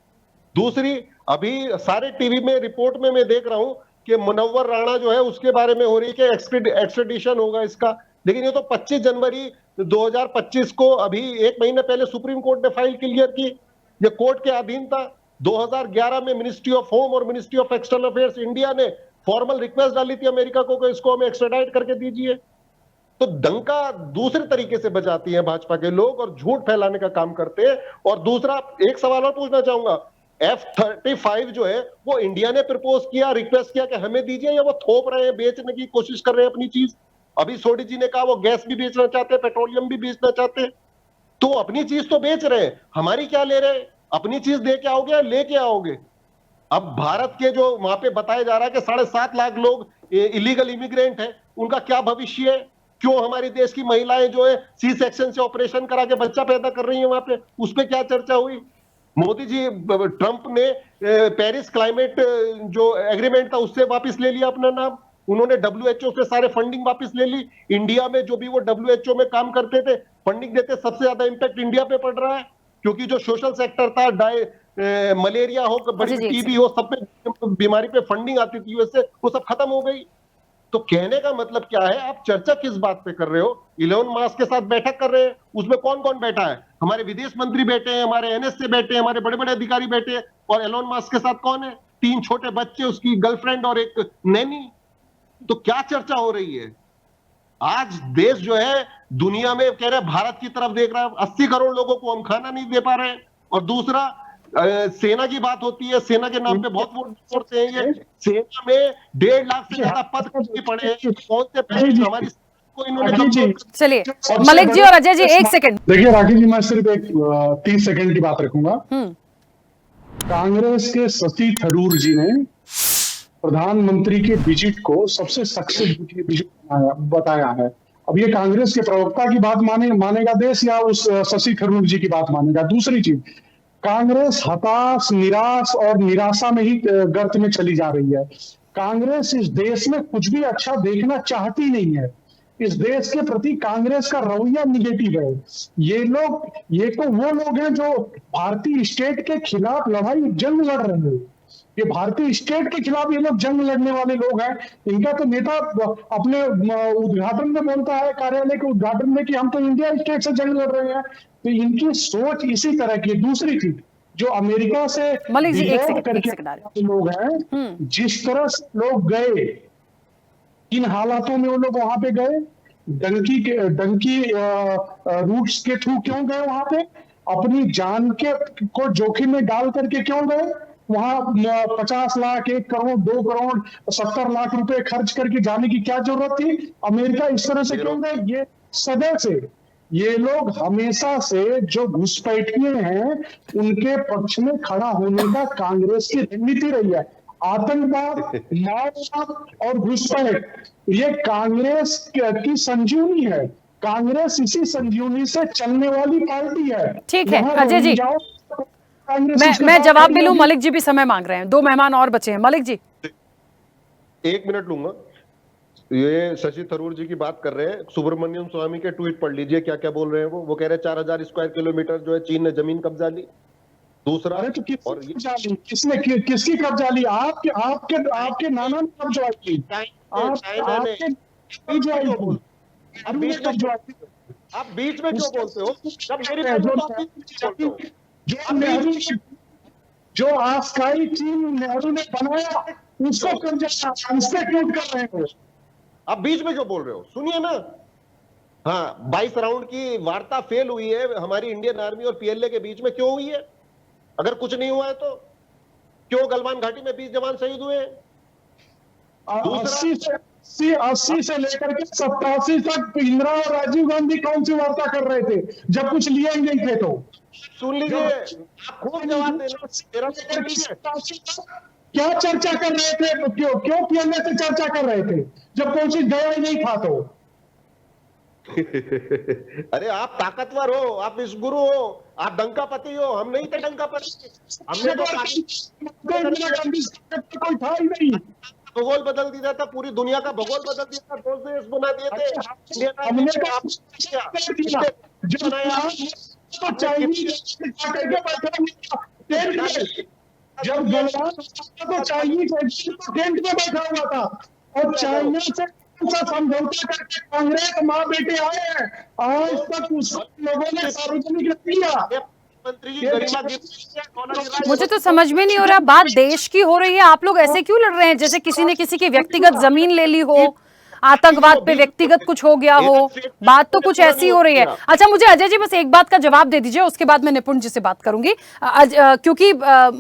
दूसरी, अभी सारे टीवी में रिपोर्ट में मैं देख रहा हूं कि मुनव्वर राणा जो है उसके बारे में हो रही है कि एक्स्ट्रेडिशन होगा इसका, लेकिन ये तो 25 जनवरी 2025 को, अभी 1 महीने पहले सुप्रीम कोर्ट ने फाइल क्लियर की, ये कोर्ट के अधीन था। 2011 में मिनिस्ट्री ऑफ होम और ministry of external affairs India ने फॉर्मल रिक्वेस्ट डाली थी अमेरिका को कि इसको हमें एक्स्ट्राडाइट करके दीजिए। तो डंका दूसरे तरीके से बजाती हैं भाजपा के लोग और झूठ फैलाने का काम करते हैं। और दूसरा एक सवाल और पूछना चाहूंगा, F-35 जो है वो इंडिया ने प्रपोज किया, रिक्वेस्ट किया कि हमें दीजिए, या वो थोप रहे हैं, बेचने की कोशिश कर रहे हैं अपनी चीज? अभी सोडी जी ने कहा वो गैस भी बेचना चाहते हैं, पेट्रोलियम भी बेचना चाहते हैं, तो अपनी चीज तो बेच रहे हैं, हमारी क्या ले रहे हैं? अपनी चीज दे के आओगे या लेके आओगे? अब भारत के जो वहां पे बताया जा रहा है कि 7.5 लाख लोग इलीगल इमिग्रेंट हैं, उनका क्या भविष्य है? क्यों हमारे देश की महिलाएं जो है सी सेक्शन से ऑपरेशन करा के बच्चा पैदा कर रही है वहां पे, उस पर क्या चर्चा हुई? मोदी जी, ट्रंप ने पेरिस क्लाइमेट जो एग्रीमेंट था उससे वापस ले लिया अपना नाम, उन्होंने WHO से सारे फंडिंग वापस ले ली। इंडिया में जो भी वो WHO में काम करते थे, फंडिंग देते, सबसे ज्यादा इंपैक्ट इंडिया पे पड़ रहा है, क्योंकि जो सोशल सेक्टर था, मलेरिया हो, बड़ी टीबी हो, सब पे बीमारी पे फंडिंग आती थी यूएस से, वो सब खत्म हो गई। तो कहने का मतलब क्या है, आप चर्चा किस बात पे कर रहे हो? इलोन मस्क के साथ बैठक कर रहे हैं, उसमें कौन कौन बैठा है? हमारे विदेश मंत्री बैठे हैं, हमारे NSA बैठे हैं, हमारे बड़े बड़े अधिकारी बैठे हैं, और एलोन मस्क के साथ कौन है? 3 छोटे बच्चे, उसकी गर्लफ्रेंड और एक नैनी। तो क्या चर्चा हो रही है? आज देश जो है दुनिया में कह रहे भारत की तरफ देख रहा है, 80 करोड़ लोगों को हम खाना नहीं दे पा रहे हैं। और दूसरा, सेना की बात होती है, सेना के नाम पे बहुत वोट छोड़ते हैं ये। सेना में 1.5 लाख से ज्यादा पद पड़े हैं, कौन से पद हमारी को इन्होंने? चलिए मलिक जी और अजय जी, एक सेकंड। देखिए राखी जी, मैं सिर्फ एक 30 सेकंड की बात रखूंगा। कांग्रेस के शशि थरूर जी ने प्रधानमंत्री के विजिट को सबसे सक्सेसफुल विजिट बताया है। अब ये कांग्रेस के प्रवक्ता की बात मानेगा देश, या उस शशि थरूर जी की बात मानेगा? दूसरी चीज, कांग्रेस हताश, निराश और निराशा में ही गर्त में चली जा रही है। कांग्रेस इस देश में कुछ भी अच्छा देखना चाहती नहीं है। इस देश के प्रति कांग्रेस का रवैया निगेटिव है। ये तो वो लोग हैं जो भारतीय स्टेट के खिलाफ जंग लड़ रहे हैं। ये भारतीय स्टेट के खिलाफ ये लोग जंग लड़ने वाले लोग हैं। इनका तो नेता अपने उद्घाटन में बोलता है, कार्यालय के उद्घाटन में, कि हम तो इंडिया स्टेट से जंग लड़ रहे हैं। तो इनकी सोच इसी तरह की। दूसरी चीज, जो अमेरिका से करके लोग हैं, जिस तरह से लोग गए, किन हालातों में वो लोग वहां पे गए, डंकी रूट्स के थ्रू क्यों गए वहां पे, अपनी जान को जोखिम में डाल करके क्यों गए वहां, 50 लाख, 1 करोड़, 2 करोड़, 70 लाख रुपए खर्च करके जाने की क्या जरूरत थी? अमेरिका इस तरह से क्यों गए? ये सदैव से ये लोग हमेशा से जो घुसपैठिए हैं उनके पक्ष में खड़ा होने का कांग्रेस की रणनीति रही है। आतंकवाद, माओवाद और घुसपैठ, ये कांग्रेस की संजीवनी है। कांग्रेस इसी संजीवनी से चलने वाली पार्टी है। ठीक है अजय जी, मैं जवाब भी लूं, मलिक जी भी समय मांग रहे हैं, 2 मेहमान और बचे हैं। मलिक जी 1 मिनट लूंगा। ये शशि थरूर जी की बात कर रहे हैं, सुब्रमण्यम स्वामी के ट्वीट पढ़ लीजिए क्या क्या बोल रहे हैं वो कह रहे हैं 4000 स्क्वायर किलोमीटर जो है चीन ने जमीन कब्जा ली। दूसरा, तो किसने किसकी कब्जा ली? आपके नाना ने कब्जा की। आप बीच में क्यों बोलते हो? जब मेरी जो आस्काई चीन नेहरू ने बनाया उसको कब्जा, उससे ट्वीट कर रहे हो? आप बीच में क्यों बोल रहे हो? सुनिए ना। हाँ, 22 राउंड की वार्ता फेल हुई है हमारी इंडियन आर्मी और PLA के बीच में। क्यों हुई है? अगर कुछ नहीं हुआ है तो क्यों गलवान घाटी में 20 जवान शहीद हुए? 80 से लेकर के 87 तक इंदिरा और राजीव गांधी कौन सी वार्ता कर रहे थे जब कुछ लिए नहीं थे? तो सुन लीजिए, आप खूब जवाब देना। क्या चर्चा कर रहे थे? क्यों PLA से चर्चा कर रहे थे जब कोई चीज गया ही नहीं था? तो अरे आप ताकतवर हो, आप विश्वगुरु हो, आप डंकापति हो। हम नहीं थे डंकापति, हमने तो कोई था ही नहीं। भूगोल बदल दिया था, पूरी दुनिया का भूगोल बदल दिया था, 2 देश बना दिए थे। हमने जब गलवान तो चाइनीज टेंट में बैठा हुआ था और चाइना से समझौता करके कांग्रेस माँ बेटे आए हैं। आज तक उस लोगों ने सार्वजनिक किया। मुझे तो समझ में नहीं हो रहा, बात देश की हो रही है, आप लोग ऐसे क्यों लड़ रहे हैं जैसे किसी ने किसी की व्यक्तिगत जमीन ले ली हो, आतंकवाद पे व्यक्तिगत कुछ हो गया हो, बात तो कुछ ऐसी हो रही है। अच्छा, मुझे अजय जी बस एक बात का जवाब दे दीजिए, उसके बाद मैं निपुण जी से बात करूंगी। क्योंकि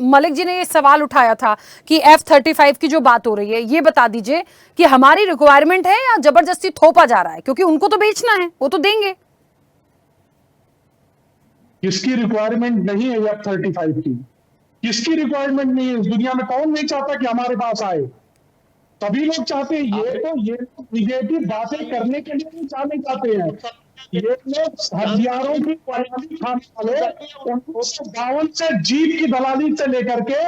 मलिक जी ने ये सवाल उठाया था कि F-35 की जो बात हो रही है, ये बता दीजिए कि हमारी रिक्वायरमेंट है या जबरदस्ती थोपा जा रहा है, क्योंकि उनको तो बेचना है, वो तो देंगे। किसकी रिक्वायरमेंट नहीं है F-35 की? किसकी रिक्वायरमेंट नहीं है? इस दुनिया में कौन नहीं चाहता कि हमारे पास आए? सभी लोग चाहते हैं। ये निगेटिव बातें करने के लिए नहीं चाहते हैं। ये लोग हथियारों की दलाली खाने वाले 1952 से जीप की दलाली से लेकर के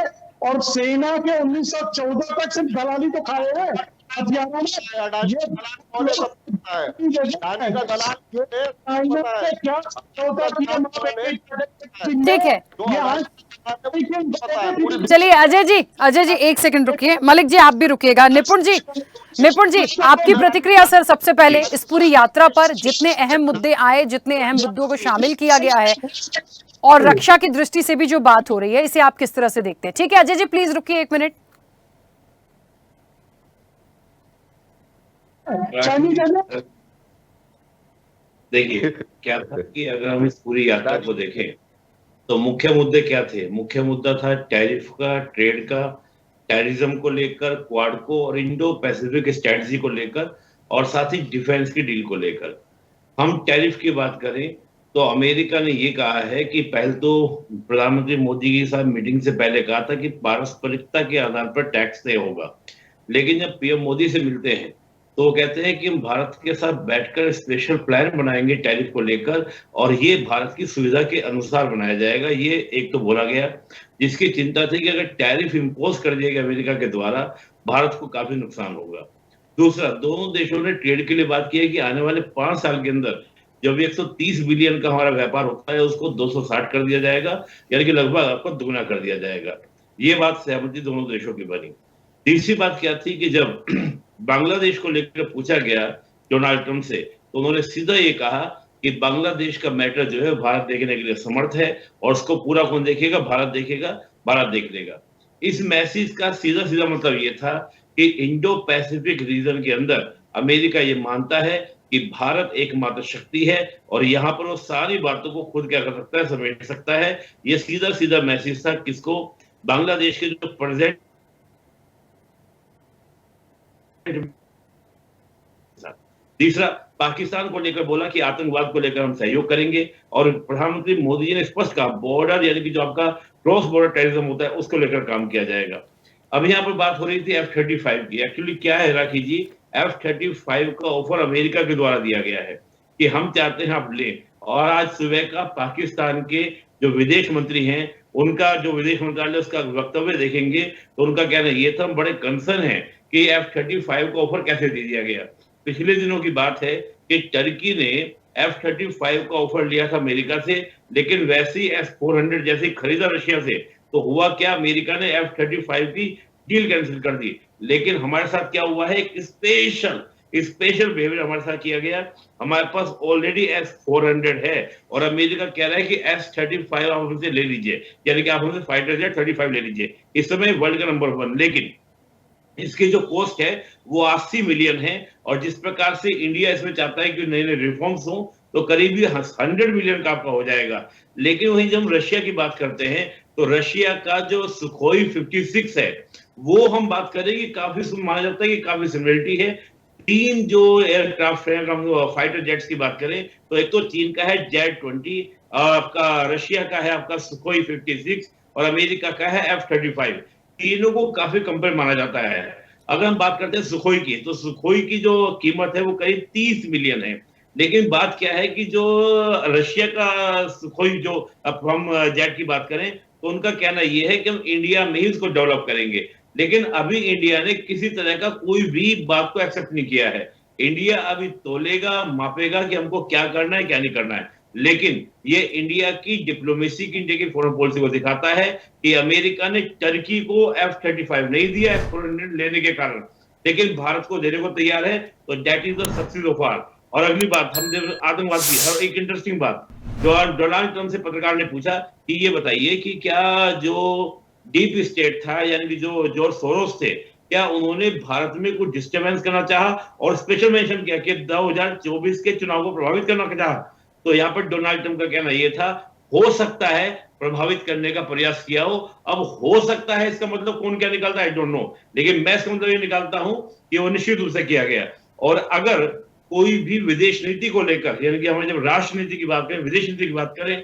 और सेना के 1914 तक से दलाली तो खाए हैं हथियारों में। ये ठीक है, चलिए अजय जी एक सेकंड रुकिए, मलिक जी आप भी रुकिएगा। निपुण जी आपकी प्रतिक्रिया सर सबसे पहले इस पूरी यात्रा पर, जितने अहम मुद्दे आए, जितने अहम मुद्दों को शामिल किया गया है और रक्षा की दृष्टि से भी जो बात हो रही है, इसे आप किस तरह से देखते हैं? ठीक है अजय जी प्लीज रुकिए 1 मिनट। देखिए क्या था कि अगर हम इस पूरी यात्रा को देखें तो मुख्य मुद्दे क्या थे? मुख्य मुद्दा था टैरिफ का, ट्रेड का, टेररिज्म को लेकर, क्वाड को और इंडो पैसिफिक स्ट्रेटजी को लेकर, और साथ ही डिफेंस की डील को लेकर। हम टैरिफ की बात करें तो अमेरिका ने ये कहा है कि पहले तो प्रधानमंत्री मोदी के साथ मीटिंग से पहले कहा था कि पारस्परिकता के आधार पर टैक्स तय होगा, लेकिन जब पीएम मोदी से मिलते हैं तो वो कहते हैं कि हम भारत के साथ बैठकर स्पेशल प्लान बनाएंगे टैरिफ को लेकर, और ये भारत की सुविधा के अनुसार बनाया जाएगा। ये एक तो बोला गया, जिसकी चिंता थी कि अगर टैरिफ इंपोज कर दिया गया अमेरिका के द्वारा, भारत को काफी नुकसान होगा। दूसरा, दोनों देशों ने ट्रेड के लिए बात की है कि आने वाले 5 साल के अंदर जब 130 बिलियन का हमारा व्यापार होता है, उसको 260 कर दिया जाएगा, यानी कि लगभग आपको दुगना कर दिया जाएगा। ये बात सहमति दोनों देशों की बनी। तीसरी बात क्या थी कि जब बांग्लादेश को लेकर पूछा गया डोनाल्ड ट्रंप से, तो उन्होंने सीधा ये कहा कि बांग्लादेश का मैटर जो है भारत देखने के लिए समर्थ है, और उसको पूरा कौन देखेगा? भारत देखेगा, भारत देख लेगा। इस मैसेज का सीधा मतलब ये था कि इंडो पैसिफिक रीजन के अंदर अमेरिका ये मानता है कि भारत एकमात्र शक्ति है, और यहाँ पर वो सारी बातों को खुद क्या कर सकता है? समेट सकता है। ये सीधा मैसेज था किसको? बांग्लादेश के जो प्रेसिडेंट। तीसरा, पाकिस्तान को लेकर बोला कि आतंकवाद को लेकर हम सहयोग करेंगे, और प्रधानमंत्री मोदी जी ने स्पष्ट कहा बॉर्डर यानी कि जो आपका क्रॉस बॉर्डर टेररिज्म होता है उसको लेकर काम किया जाएगा। अब यहाँ पर बात हो रही थी F-35 की। एक्चुअली क्या है राखी जी, F-35 का ऑफर अमेरिका के द्वारा दिया गया है कि हम चाहते हैं आप लें, और आज सुबह का पाकिस्तान के जो विदेश मंत्री हैं उनका जो विदेश मंत्रालय उसका वक्तव्य देखेंगे तो उनका कहना ये था, हम बड़े कंसर्न है कि F-35 का ऑफर कैसे दे दिया गया। पिछले दिनों की बात है कि टर्की ने F-35 का ऑफर लिया था अमेरिका से, लेकिन वैसे S-400 जैसे खरीदा रशिया से, तो हुआ क्या? अमेरिका ने F-35 की डील कैंसिल कर दी। लेकिन हमारे साथ क्या हुआ है? एक स्पेशल बिहेवियर हमारे साथ किया गया। हमारे पास ऑलरेडी S-400 है, और अमेरिका कह रहा है कि S-35 आप हमसे ले लीजिए, यानी कि आप हमसे फाइटर जेट 35 ले लीजिए। इस समय वर्ल्ड का नंबर 1, लेकिन इसकी जो कॉस्ट है वो 80 मिलियन है, और जिस प्रकार से इंडिया इसमें चाहता है कि नए नए रिफॉर्म्स हो तो करीब 100 मिलियन का आपका हो जाएगा। लेकिन वहीं जब रशिया की बात करते हैं तो रशिया का जो सुखोई 56 है वो हम बात करें कि काफी माना जाता है कि काफी सिमिलरिटी है। 3 जो एयरक्राफ्ट है, हम फाइटर जेट्स की बात करें तो एक तो चीन का है Z-20, आपका रशिया का है आपका सुखोई 56, और अमेरिका का है F-35। तीनों को काफी कंपेयर माना जाता है। अगर हम बात करते हैं सुखोई की, तो सुखोई की जो कीमत है वो करीब 30 मिलियन है। लेकिन बात क्या है कि जो रशिया का सुखोई जो अब हम जेट की बात करें तो उनका कहना ये है कि हम इंडिया में ही उसको डेवलप करेंगे, लेकिन अभी इंडिया ने किसी तरह का कोई भी बात को एक्सेप्ट नहीं किया है। इंडिया अभी तोलेगा, मापेगा कि हमको क्या करना है क्या नहीं करना है। लेकिन ये इंडिया की डिप्लोमेसी की, इंडिया की फॉरेन पॉलिसी को दिखाता है कि अमेरिका ने टर्की को F-35 नहीं दिया F-400 लेने के कारण, लेकिन भारत को देने को तैयार है। तो that is the success of our. और अगली बात, हम आतंकवाद की हर एक इंटरेस्टिंग बात जो डोनाल्ड ट्रंप से पत्रकार ने पूछा कि ये बताइए कि क्या जो डीप स्टेट था यानी कि जो जॉर्ज सोरोस थे, क्या उन्होंने भारत में कुछ डिस्टर्बेंस करना चाहा और स्पेशल मेंशन किया कि 2024 के चुनाव को प्रभावित करना चाहा? तो यहाँ पर डोनाल्ड ट्रंप का कहना यह था, हो सकता है प्रभावित करने का प्रयास किया हो। अब हो सकता है इसका मतलब कौन क्या निकालता है, आई डोंट नो, लेकिन मैं इसका मतलब ये निकालता हूं कि वो निश्चित रूप से किया गया। और अगर कोई भी विदेश नीति को लेकर, यानी कि हमें जब राष्ट्र नीति की बात करें, विदेश नीति की बात करें,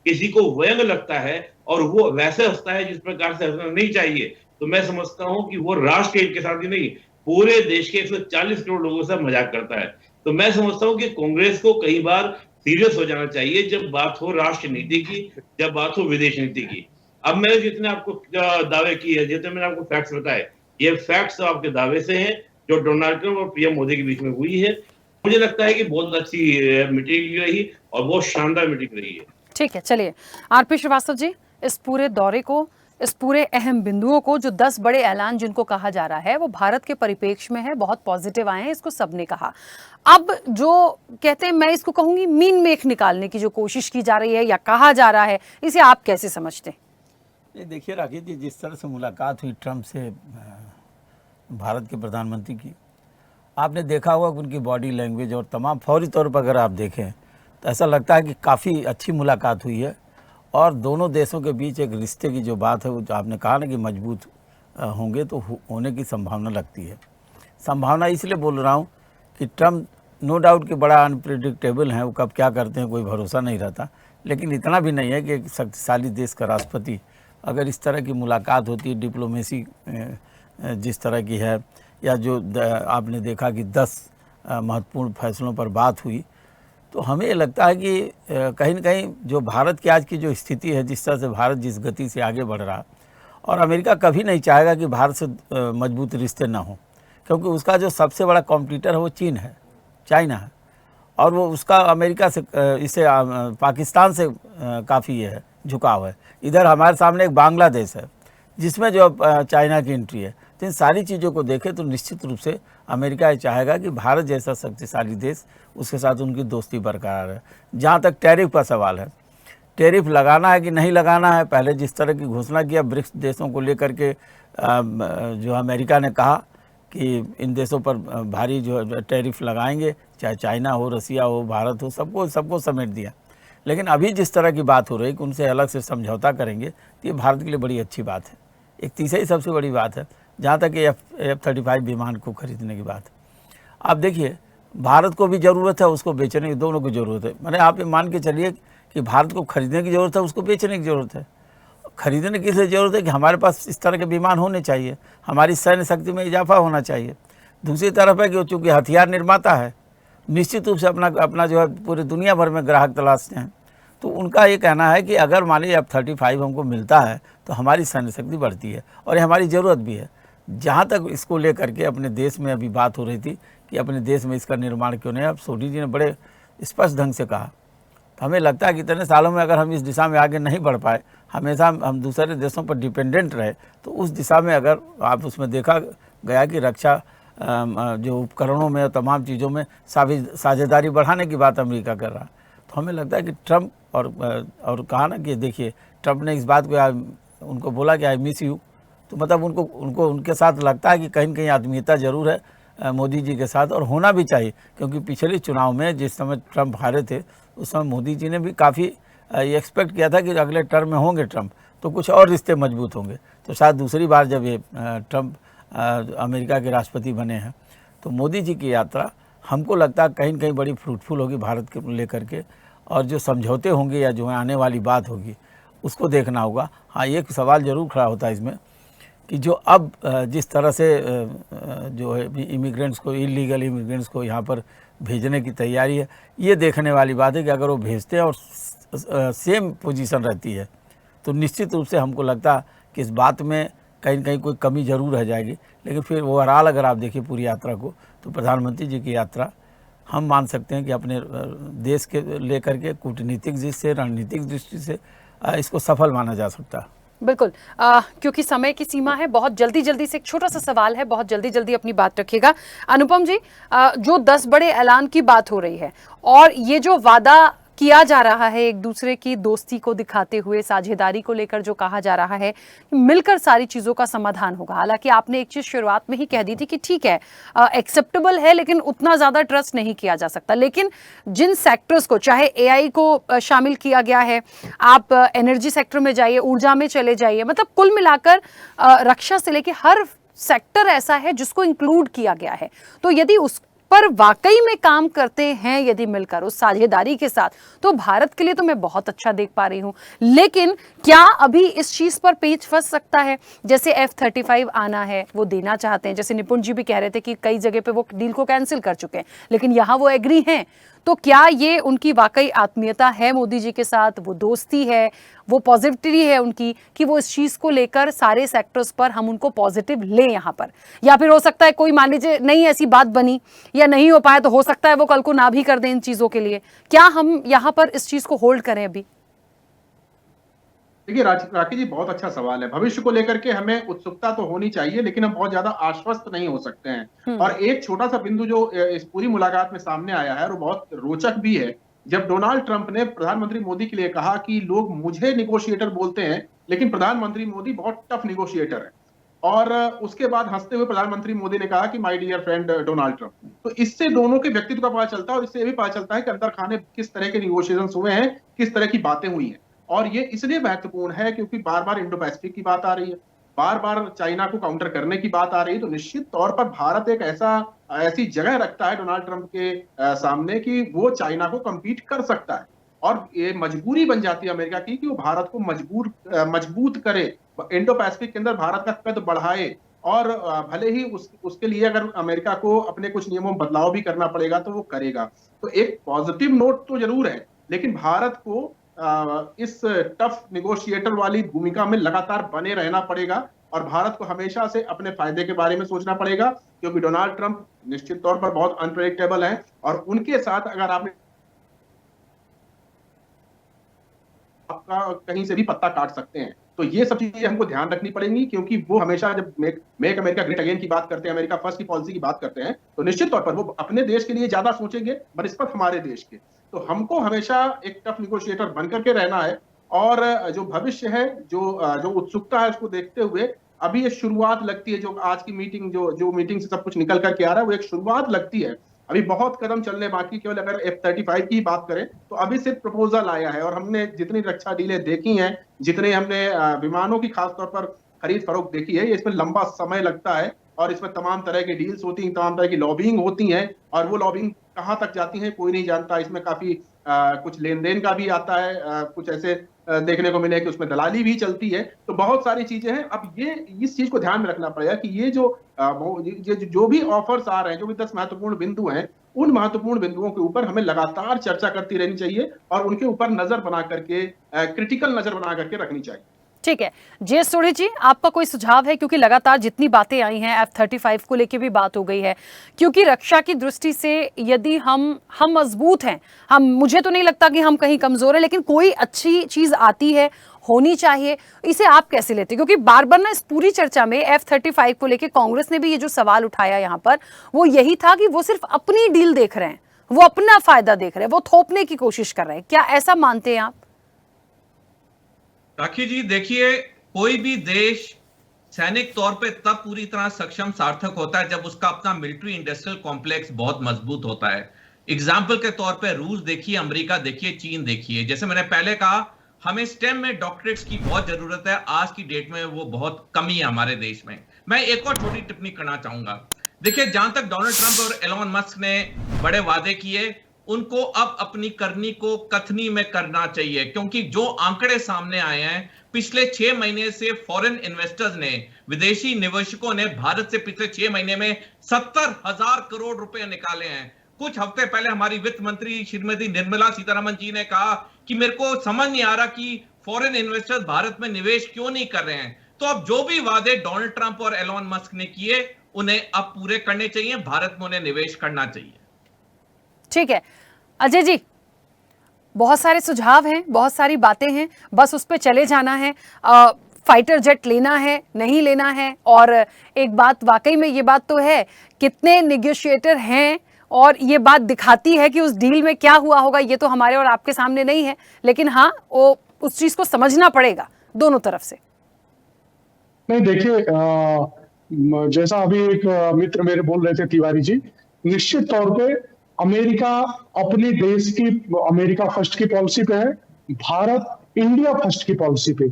किसी को व्यंग लगता है और वो वैसे हंसता है जिस प्रकार से हंसना नहीं चाहिए, तो मैं समझता हूं कि वो राष्ट्र के हित के साथ ही नहीं, पूरे देश के 140 करोड़ लोगों से मजाक करता है। तो मैं समझता हूं कि कांग्रेस को कई बार सीरियस हो जाना चाहिए जब बात हो राष्ट्र नीति की, जब बात हो विदेश नीति की। अब मैंने जितने आपको दावे किए हैं, जितने मैंने आपको फैक्ट्स बताए, ये फैक्ट्स तो आपके दावे से हैं जो डोनाल्ड ट्रंप और पीएम मोदी के बीच में हुई है। मुझे लगता है कि बहुत अच्छी मीटिंग रही और बहुत शानदार मीटिंग रही है। ठीक है, चलिए आरपी श्रीवास्तव जी, इस पूरे दौरे को, इस पूरे अहम बिंदुओं को, जो 10 बड़े ऐलान जिनको कहा जा रहा है वो भारत के परिप्रेक्ष्य में है, बहुत पॉजिटिव आए हैं, इसको सबने कहा। अब जो कहते हैं, मैं इसको कहूंगी मीन मेख निकालने की जो कोशिश की जा रही है या कहा जा रहा है, इसे आप कैसे समझते हैं? देखिए राकेश जी, जिस तरह से मुलाकात हुई ट्रंप से भारत के प्रधानमंत्री की, आपने देखा होगा कि उनकी बॉडी लैंग्वेज और तमाम फौरी तौर पर अगर आप देखें तो ऐसा लगता है कि काफ़ी अच्छी मुलाकात हुई है और दोनों देशों के बीच एक रिश्ते की जो बात है, वो जो आपने कहा ना कि मजबूत होंगे, तो होने की संभावना लगती है। संभावना इसलिए बोल रहा हूँ कि ट्रम्प नो डाउट कि बड़ा अनप्रेडिक्टेबल है, वो कब क्या करते हैं कोई भरोसा नहीं रहता, लेकिन इतना भी नहीं है कि एक शक्तिशाली देश का राष्ट्रपति अगर इस तरह की मुलाकात होती है, डिप्लोमेसी जिस तरह की है, या जो आपने देखा कि 10 महत्वपूर्ण फैसलों पर बात हुई, तो हमें लगता है कि कहीं न कहीं जो भारत की आज की जो स्थिति है, जिस तरह से भारत जिस गति से आगे बढ़ रहा, और अमेरिका कभी नहीं चाहेगा कि भारत से मजबूत रिश्ते ना हो, क्योंकि उसका जो सबसे बड़ा कॉम्पिटिटर है वो चीन है, चाइना है, और वो उसका अमेरिका से इसे पाकिस्तान से काफ़ी ये है झुकाव है। इधर हमारे सामने एक बांग्लादेश है जिसमें जो चाइना की एंट्री है। तो इन सारी चीज़ों को देखें तो निश्चित रूप से अमेरिका ये चाहेगा कि भारत जैसा शक्तिशाली देश, उसके साथ उनकी दोस्ती बरकरार है। जहाँ तक टैरिफ का सवाल है, टैरिफ लगाना है कि नहीं लगाना है, पहले जिस तरह की घोषणा किया ब्रिक्स देशों को लेकर के, जो अमेरिका ने कहा कि इन देशों पर भारी जो टैरिफ लगाएंगे, चाहे चाइना हो, रसिया हो, भारत हो, सबको समेट दिया। लेकिन अभी जिस तरह की बात हो रही है कि उनसे अलग से समझौता करेंगे, तो ये भारत के लिए बड़ी अच्छी बात है। एक तीसरी सबसे बड़ी बात है, जहाँ तक ये F-35 विमान को खरीदने की बात है। आप देखिए, भारत को भी ज़रूरत है, उसको बेचने की, दोनों की ज़रूरत है। मैंने आप ये मान के चलिए कि भारत को खरीदने की ज़रूरत है, उसको बेचने की ज़रूरत है। खरीदने की इसलिए ज़रूरत है कि हमारे पास इस तरह के विमान होने चाहिए, हमारी सैन्य शक्ति में इजाफा होना चाहिए। दूसरी तरफ है कि चूँकि हथियार निर्माता है, निश्चित रूप से अपना जो है पूरी दुनिया भर में ग्राहक तलाशते हैं। तो उनका ये कहना है कि अगर मान लीजिए F-35 हमको मिलता है तो हमारी सैन्य शक्ति बढ़ती है और ये हमारी ज़रूरत भी है। जहाँ तक इसको लेकर के अपने देश में अभी बात हो रही थी कि अपने देश में इसका निर्माण क्यों नहीं, अब सोडी जी ने बड़े स्पष्ट ढंग से कहा। तो हमें लगता है कि इतने सालों में अगर हम इस दिशा में आगे नहीं बढ़ पाए, हमेशा हम दूसरे देशों पर डिपेंडेंट रहे, तो उस दिशा में अगर आप उसमें देखा गया कि रक्षा जो उपकरणों में, तमाम चीज़ों में साझेदारी बढ़ाने की बात अमेरिका कर रहा। तो हमें लगता है कि ट्रंप और कहा ना कि देखिए, ट्रंप ने इस बात को उनको बोला कि आई मिस यू, तो मतलब उनको उनके साथ लगता है कि कहीं न कहीं आत्मीयता ज़रूर है मोदी जी के साथ, और होना भी चाहिए, क्योंकि पिछले चुनाव में जिस समय ट्रंप हारे थे, उस समय मोदी जी ने भी काफ़ी ये एक्सपेक्ट किया था कि अगले टर्म में होंगे ट्रंप तो कुछ और रिश्ते मजबूत होंगे। तो शायद दूसरी बार जब ये ट्रंप अमेरिका के राष्ट्रपति बने हैं, तो मोदी जी की यात्रा हमको लगता है कहीं न कहीं बड़ी फ्रूटफुल होगी भारत के लेकर के, और जो समझौते होंगे या जो आने वाली बात होगी उसको देखना होगा। हाँ, एक सवाल ज़रूर खड़ा होता है इसमें कि जो अब जिस तरह से जो है इमिग्रेंट्स को, इलीगल इमिग्रेंट्स को यहाँ पर भेजने की तैयारी है, ये देखने वाली बात है कि अगर वो भेजते हैं और सेम पोजीशन रहती है, तो निश्चित रूप से हमको लगता कि इस बात में कहीं न कहीं कोई कमी ज़रूर रह जाएगी। लेकिन फिर ओवरऑल अगर आप देखिए पूरी यात्रा को, तो प्रधानमंत्री जी की यात्रा हम मान सकते हैं कि अपने देश के लेकर के कूटनीतिक दृष्टि से, रणनीतिक दृष्टि से इसको सफल माना जा सकता है। बिल्कुल, क्योंकि समय की सीमा है, बहुत जल्दी से एक छोटा सा सवाल है, बहुत जल्दी अपनी बात रखिएगा। अनुपम जी, जो 10 बड़े ऐलान की बात हो रही है और ये जो वादा किया जा रहा है एक दूसरे की दोस्ती को दिखाते हुए, साझेदारी को लेकर जो कहा जा रहा है, मिलकर सारी चीज़ों का समाधान होगा। हालांकि आपने एक चीज़ शुरुआत में ही कह दी थी कि ठीक है, एक्सेप्टेबल है, लेकिन उतना ज़्यादा ट्रस्ट नहीं किया जा सकता। लेकिन जिन सेक्टर्स को, चाहे एआई को शामिल किया गया है, आप एनर्जी सेक्टर में जाइए, ऊर्जा में चले जाइए, मतलब कुल मिलाकर रक्षा से लेकर हर सेक्टर ऐसा है जिसको इंक्लूड किया गया है। तो यदि उस पर वाकई में काम करते हैं, यदि मिलकर उस साझेदारी के साथ, तो भारत के लिए तो मैं बहुत अच्छा देख पा रही हूं। लेकिन क्या अभी इस चीज पर पेच फंस सकता है? जैसे F-35 आना है, वो देना चाहते हैं, जैसे निपुण जी भी कह रहे थे कि कई जगह पे वो डील को कैंसिल कर चुके हैं, लेकिन यहां वो एग्री हैं। तो क्या ये उनकी वाकई आत्मीयता है मोदी जी के साथ, वो दोस्ती है, वो पॉजिटिविटी है उनकी कि वो इस चीज को लेकर सारे सेक्टर्स पर हम उनको पॉजिटिव लें यहां पर? या फिर हो सकता है कोई मान लीजिए नहीं ऐसी बात बनी या नहीं हो पाया, तो हो सकता है वो कल को ना भी कर दें इन चीजों के लिए। क्या हम यहां पर इस चीज को होल्ड करें अभी? देखिए राखी जी, बहुत अच्छा सवाल है। भविष्य को लेकर के हमें उत्सुकता तो होनी चाहिए, लेकिन हम बहुत ज्यादा आश्वस्त नहीं हो सकते हैं। और एक छोटा सा बिंदु जो इस पूरी मुलाकात में सामने आया है, वो बहुत रोचक भी है। जब डोनाल्ड ट्रंप ने प्रधानमंत्री मोदी के लिए कहा कि लोग मुझे निगोशिएटर बोलते हैं, लेकिन प्रधानमंत्री मोदी बहुत टफ निगोशिएटर है, और उसके बाद हंसते हुए प्रधानमंत्री मोदी ने कहा कि my dear friend Donald Trump. तो इससे दोनों के व्यक्तित्व का पता चलता है, और इससे ये भी पता चलता है कि अंदर खाने किस तरह के निगोशिएशन हुए हैं, किस तरह की बातें हुई हैं। और ये इसलिए महत्वपूर्ण है क्योंकि बार बार इंडो पैसिफिक की बात आ रही है, बार बार चाइना को काउंटर करने की बात आ रही है। तो निश्चित तौर पर भारत एक ऐसी जगह रखता है डोनाल्ड ट्रंप के सामने कि वो चाइना को कम्पीट कर सकता है। और ये मजबूरी बन जाती है अमेरिका की कि वो भारत को मजबूत करे, इंडो पैसिफिक के अंदर भारत का कद बढ़ाए। और भले ही उसके लिए अगर अमेरिका को अपने कुछ नियमों में बदलाव भी करना पड़ेगा तो वो करेगा। तो एक पॉजिटिव नोट तो जरूर है, लेकिन भारत को इस टफ निगोशिएटर वाली भूमिका में लगातार बने रहना पड़ेगा, और भारत को हमेशा से अपने फायदे के बारे में सोचना पड़ेगा, क्योंकि डोनाल्ड ट्रंप निश्चित तौर पर बहुत अनप्रेडिक्टेबल हैं, और उनके साथ अगर आपका कहीं से भी पत्ता काट सकते हैं। तो ये सब चीजें हमको ध्यान रखनी पड़ेंगी, क्योंकि वो हमेशा जब मेक अमेरिका ग्रेट अगेन की बात करते हैं, अमेरिका फर्स्ट की पॉलिसी की बात करते हैं, तो निश्चित तौर पर वो अपने देश के लिए ज्यादा सोचेंगे बनिस्बत हमारे देश के। तो हमको हमेशा एक टफ निगोशिएटर बन करके रहना है, और जो भविष्य है, जो उत्सुकता है, उसको देखते हुए अभी ये शुरुआत लगती है। जो आज की मीटिंग जो मीटिंग से सब कुछ निकल करके आ रहा है, वो एक शुरुआत लगती है। अभी बहुत कदम चलने बाकी। केवल अगर F-35 की बात करें तो अभी सिर्फ प्रपोजल आया है, और हमने जितनी रक्षा डीलें देखी हैं, जितने हमने विमानों की खासतौर पर खरीद फरोख्त देखी है, इसमें लंबा समय लगता है, और इसमें तमाम तरह की डील्स होती हैं, तमाम तरह की लॉबिंग होती है, और वो लॉबिंग कहाँ तक जाती है कोई नहीं जानता। इसमें काफी कुछ लेन देन का भी आता है, कुछ ऐसे देखने को मिले कि उसमें दलाली भी चलती है। तो बहुत सारी चीजें हैं। अब ये इस चीज को ध्यान में रखना पड़ेगा कि ये जो भी ऑफर्स आ रहे हैं, जो भी 10 महत्वपूर्ण बिंदु हैं, उन महत्वपूर्ण बिंदुओं के ऊपर हमें लगातार चर्चा करती रहनी चाहिए, और उनके ऊपर नजर बना करके, क्रिटिकल नजर बना करके रखनी चाहिए। ठीक है, जे.एस. सोढ़ी जी, आपका कोई सुझाव है? क्योंकि लगातार जितनी बातें आई हैं, F-35 को लेके भी बात हो गई है, क्योंकि रक्षा की दृष्टि से यदि हम मजबूत हैं, मुझे तो नहीं लगता कि हम कहीं कमजोर हैं, लेकिन कोई अच्छी चीज आती है, होनी चाहिए, इसे आप कैसे लेते हैं? क्योंकि बार बार ना इस पूरी चर्चा में F-35 को लेके कांग्रेस ने भी ये जो सवाल उठाया यहाँ पर, वो यही था कि वो सिर्फ अपनी डील देख रहे हैं, वो अपना फायदा देख रहे हैं, वो थोपने की कोशिश कर रहे हैं। क्या ऐसा मानते हैं आप? राखी जी, देखिए, कोई भी देश सैनिक तौर पे तब पूरी तरह सक्षम सार्थक होता है जब उसका अपना मिलिट्री इंडस्ट्रियल कॉम्प्लेक्स बहुत मजबूत होता है। एग्जाम्पल के तौर पे रूस देखिए, अमेरिका देखिए, चीन देखिए। जैसे मैंने पहले कहा, हमें स्टेम में डॉक्टरेट्स की बहुत जरूरत है। आज की डेट में वो बहुत कमी है हमारे देश में। मैं एक और छोटी टिप्पणी करना चाहूंगा। देखिए, जहां तक डोनाल्ड ट्रंप और एलोन मस्क ने बड़े वादे किए, उनको अब अपनी करनी को कथनी में करना चाहिए, क्योंकि जो आंकड़े सामने आए हैं, पिछले 6 महीने से फॉरेन इन्वेस्टर्स ने, विदेशी निवेशकों ने भारत से पिछले 6 महीने में 70,000 करोड़ रुपए निकाले हैं। कुछ हफ्ते पहले हमारी वित्त मंत्री श्रीमती निर्मला सीतारमण जी ने कहा कि मेरे को समझ नहीं आ रहा कि फॉरेन इन्वेस्टर्स भारत में निवेश क्यों नहीं कर रहे हैं। तो अब जो भी वादे डोनाल्ड ट्रंप और एलोन मस्क ने किए, उन्हें अब पूरे करने चाहिए, भारत में उन्हें निवेश करना चाहिए। ठीक है अजय जी, बहुत सारे सुझाव हैं, बहुत सारी बातें हैं, बस उस पर चले जाना है। फाइटर जेट लेना है, नहीं लेना है, और एक बात वाकई में ये बात तो है, कितने नेगोशिएटर हैं और ये बात दिखाती है कि उस डील में क्या हुआ होगा ये तो हमारे और आपके सामने नहीं है, लेकिन हाँ वो उस चीज को समझना पड़ेगा दोनों तरफ से। नहीं देखिए, जैसा अभी एक मित्र मेरे बोल रहे थे तिवारी जी, निश्चित तौर पे अमेरिका अपने देश की अमेरिका फर्स्ट की पॉलिसी पे है, भारत इंडिया फर्स्ट की पॉलिसी पे।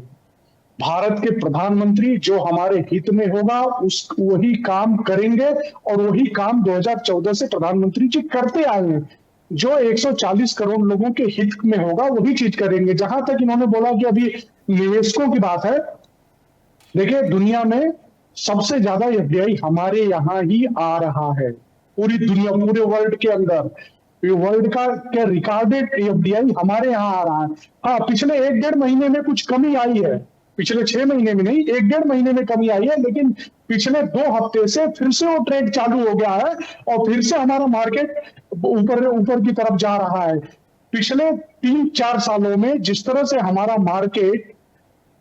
भारत के प्रधानमंत्री जो हमारे हित में होगा उस वही काम करेंगे और वही काम 2014 से प्रधानमंत्री जी करते आए हैं। जो 140 करोड़ लोगों के हित में होगा वही चीज करेंगे। जहां तक इन्होंने बोला कि अभी निवेशकों की बात है, देखिए दुनिया में सबसे ज्यादा एफडीआई हमारे यहाँ ही आ रहा है, पूरी दुनिया, पूरे वर्ल्ड के अंदर। वर्ल्ड का क्या रिकॉर्डेड एफडीआई हमारे यहाँ आ रहा है। हाँ, पिछले 1-1.5 महीने में कुछ कमी आई है, पिछले 6 महीने में नहीं, 1-1.5 महीने में कमी आई है, लेकिन पिछले 2 हफ्ते से फिर से वो ट्रेंड चालू हो गया है और फिर से हमारा मार्केट ऊपर की तरफ जा रहा है। पिछले 3-4 सालों में जिस तरह से हमारा मार्केट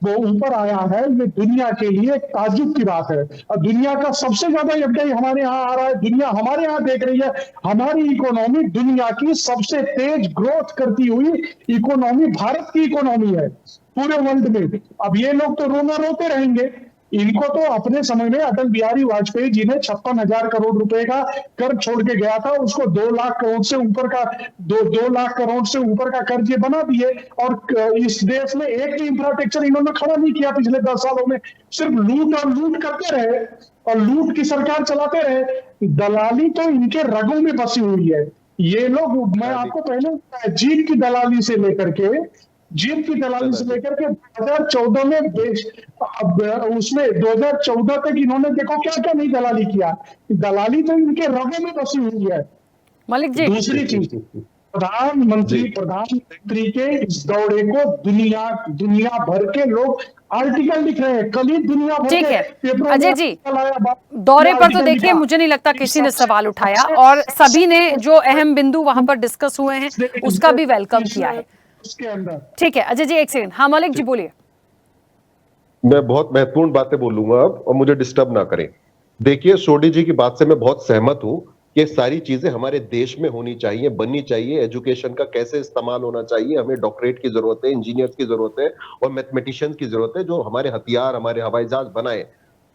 वो ऊपर आया है, ये दुनिया के लिए एक ताज्जुब की बात है। और दुनिया का सबसे ज्यादा एफडीआई हमारे यहाँ आ रहा है, दुनिया हमारे यहाँ देख रही है। हमारी इकोनॉमी दुनिया की सबसे तेज ग्रोथ करती हुई इकोनॉमी भारत की इकोनॉमी है पूरे वर्ल्ड में। अब ये लोग तो रोते रहेंगे, इनको तो अपने समय में अटल बिहारी वाजपेयी जी ने 56,000 करोड़ रुपए का कर्ज छोड़ के गया था, उसको 2 लाख करोड़ से ऊपर का 2 लाख करोड़ से ऊपर का कर्ज ये बना दिए। और इस देश में एक भी इंफ्रास्ट्रक्चर इन्होंने खड़ा नहीं किया पिछले 10 सालों में, सिर्फ लूट और लूट करते रहे और लूट की सरकार चलाते रहे। दलाली तो इनके रगों में बसी हुई है। ये लोग, मैं आपको पहले जीप की दलाली से लेकर के 2014 में उसमें 2014 तक इन्होंने देखो क्या क्या नहीं दलाली किया। दलाली तो इनके रगों में बसी हुई है। मलिक जी, दूसरी चीज, प्रधानमंत्री के इस दौरे को दुनिया भर के लोग आर्टिकल लिख रहे हैं। कल ही दुनिया भर ठीक के है पेपरों में अजय जी, दौरे पर तो देखिए मुझे नहीं लगता किसी ने सवाल उठाया और सभी ने जो अहम बिंदु वहां पर डिस्कस हुए हैं उसका भी वेलकम किया है उसके अंदर। ठीक है अजय जी, एक सेकंड। हाँ मलिक जी बोलिए। मैं बहुत महत्वपूर्ण बातें बोलूंगा अब और मुझे डिस्टर्ब ना करें। देखिए, सोडी जी की बात से मैं बहुत सहमत हूं कि सारी चीजें हमारे देश में होनी चाहिए, बननी चाहिए। एजुकेशन का कैसे इस्तेमाल होना चाहिए, हमें डॉक्टरेट की जरूरत है, इंजीनियर्स की जरूरत है और मैथमेटिशियंस की जरूरत है जो हमारे हथियार, हमारे हवाई जहाज बनाए।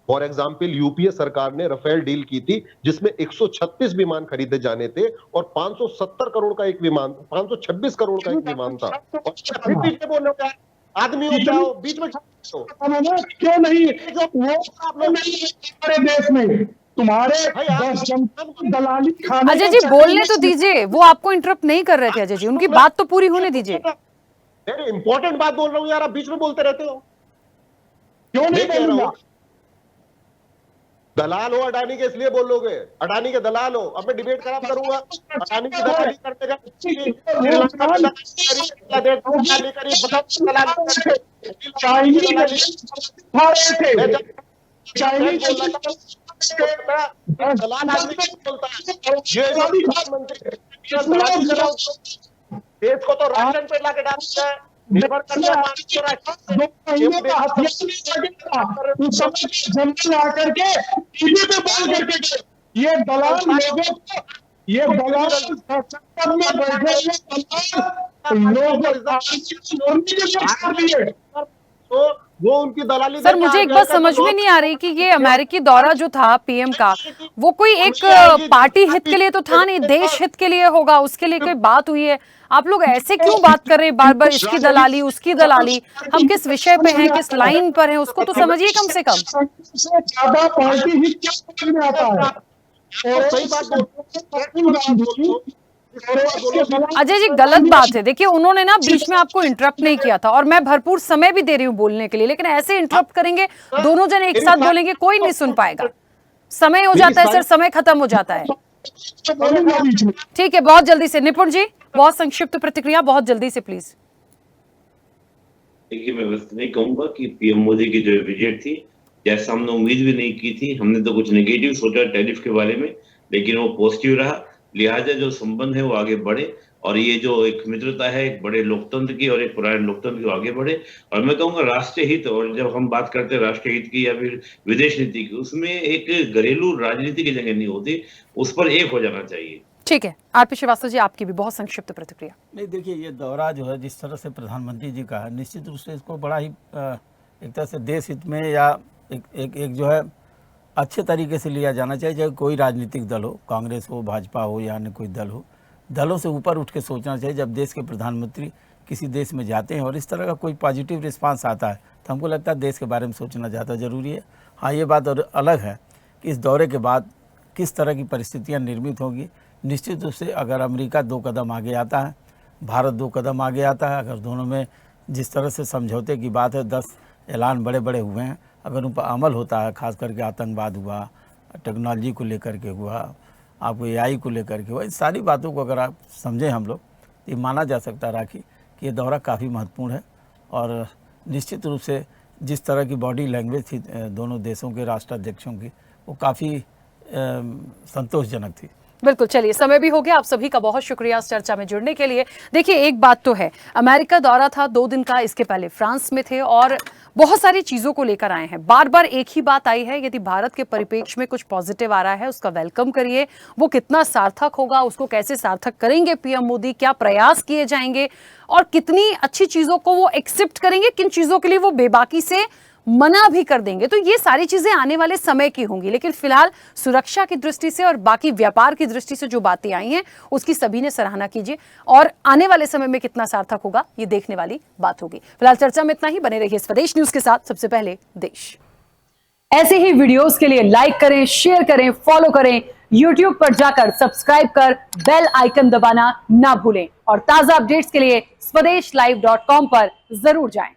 फॉर एग्जाम्पल, यूपीए सरकार ने राफेल डील की थी जिसमें 136 विमान खरीदे जाने थे और 570 करोड़ का एक विमान, 526 करोड़ का एक विमान था। और फिर पीछे बोल रहे हो आदमी हो जाओ, बीच में क्यों नहीं वो हमारे देश में तुम्हारे 10 जनता की दलाली खाने। अजय जी बोलने तो दीजिए, वो आपको इंटरप्ट नहीं कर रहे थे। अजय जी उनकी बात तो पूरी होने दीजिए। वेरी इंपॉर्टेंट बात बोल रहा हूँ यार, आप बीच में बोलते रहते हो। क्यों नहीं बोलूंगा? दलाल हो अडानी के, इसलिए बोलोगे अडानी के दलाल हो। अब मैं डिबेट खराब करूंगा? अडानी की दलाली करने का देश को तो राशन पे लाके डालता है, निर्भर करना आकर के टीवी पे बोल करके ये दलाल लोगों को, ये दलाल में बैठे तो वो उनकी दलाली। सर मुझे एक बात समझ में नहीं आ रही कि ये अमेरिकी दौरा जो था पीएम का, वो कोई एक पार्टी हित के लिए तो था नहीं, देश हित के लिए होगा, उसके लिए कोई बात हुई है। आप लोग ऐसे क्यों बात कर रहे हैं बार बार, इसकी दलाली उसकी दलाली? हम किस विषय पे हैं, किस लाइन पर हैं, उसको तो समझिए कम से कम। ज्यादा पार्टी हित क्या समझ में आता है? सही बात। अजय जी गलत बात है। देखिए उन्होंने ना बीच में आपको इंटरप्ट नहीं किया था और मैं भरपूर समय भी दे रही हूँ बोलने के लिए, लेकिन ऐसे इंटरप्ट करेंगे, दोनों जने एक साथ बोलेंगे, कोई नहीं सुन पाएगा। समय हो जाता है सर, समय खत्म हो जाता है। ठीक है, बहुत जल्दी से निपुण जी, बहुत संक्षिप्त प्रतिक्रिया, बहुत जल्दी से प्लीज। देखिए, मैं बस नहीं कहूंगा कि पीएम मोदी की जो विजिट थी, जैसा हमने उम्मीद भी नहीं की थी, हमने तो कुछ नेगेटिव सोचा टैरिफ के बारे में, लेकिन वो पॉजिटिव रहा। लिहाजा जो संबंध है वो आगे बढ़े और ये जो एक मित्रता है एक बड़े लोकतंत्र की और एक पुराने लोकतंत्र की आगे बढ़े। और मैं कहूंगा राष्ट्रीय हित, और जब हम बात करते हैं राष्ट्रीय हित की या फिर विदेश नीति की, उसमें एक घरेलू राजनीति की जगह नहीं होती, उस पर एक हो जाना चाहिए। ठीक है, आरपी श्रीवास्तव जी, आपकी भी बहुत संक्षिप्त प्रतिक्रिया। नहीं, देखिए, ये दौरा जो है जिस तरह से प्रधानमंत्री जी का है, निश्चित रूप से इसको बड़ा ही एक तरह से देश हित में या एक जो है अच्छे तरीके से लिया जाना चाहिए। चाहे कोई राजनीतिक दल हो, कांग्रेस हो, भाजपा हो या अन्य कोई दल हो, दलों से ऊपर उठ के सोचना चाहिए। जब देश के प्रधानमंत्री किसी देश में जाते हैं और इस तरह का कोई पॉजिटिव रिस्पांस आता है, तो हमको लगता है देश के बारे में सोचना ज़्यादा ज़रूरी है। हाँ, ये बात और अलग है कि इस दौरे के बाद किस तरह की परिस्थितियाँ निर्मित होगी। निश्चित रूप से अगर अमेरिका 2 कदम आगे आता है, भारत 2 कदम आगे आता है, अगर दोनों में जिस तरह से समझौते की बात है, 10 ऐलान बड़े बड़े हुए हैं, अगर उन पर अमल होता है, खास करके आतंकवाद हुआ, टेक्नोलॉजी को लेकर के हुआ, आपको AI को लेकर के हुआ, इन सारी बातों को अगर आप समझें हम लोग, तो ये माना जा सकता है राखी कि ये दौरा काफ़ी महत्वपूर्ण है। और निश्चित रूप से जिस तरह की बॉडी लैंग्वेज थी दोनों देशों के राष्ट्राध्यक्षों की, वो काफ़ी संतोषजनक थी। बिल्कुल, चलिए, समय भी हो गया। आप सभी का बहुत शुक्रिया इस चर्चा में जुड़ने के लिए। देखिए, एक बात तो है, अमेरिका दौरा था 2 दिन का, इसके पहले फ्रांस में थे और बहुत सारी चीजों को लेकर आए हैं। बार बार एक ही बात आई है, यदि भारत के परिप्रेक्ष्य में कुछ पॉजिटिव आ रहा है, उसका वेलकम करिए। वो कितना सार्थक होगा, उसको कैसे सार्थक करेंगे पीएम मोदी, क्या प्रयास किए जाएंगे और कितनी अच्छी चीजों को वो एक्सेप्ट करेंगे, किन चीजों के लिए वो बेबाकी से मना भी कर देंगे। तो ये सारी चीजें आने वाले समय की होंगी, लेकिन फिलहाल सुरक्षा की दृष्टि से और बाकी व्यापार की दृष्टि से जो बातें आई हैं, उसकी सभी ने सराहना कीजिए और आने वाले समय में कितना सार्थक होगा, ये देखने वाली बात होगी। फिलहाल चर्चा में इतना ही। बने रहिए स्वदेश न्यूज के साथ, सबसे पहले देश। ऐसे ही वीडियोस के लिए लाइक करें, शेयर करें, फॉलो करें, यूट्यूब पर जाकर सब्सक्राइब कर बेल आइकन दबाना ना भूलें और ताजा अपडेट्स के लिए स्वदेशलाइव.com पर जरूर जाएं।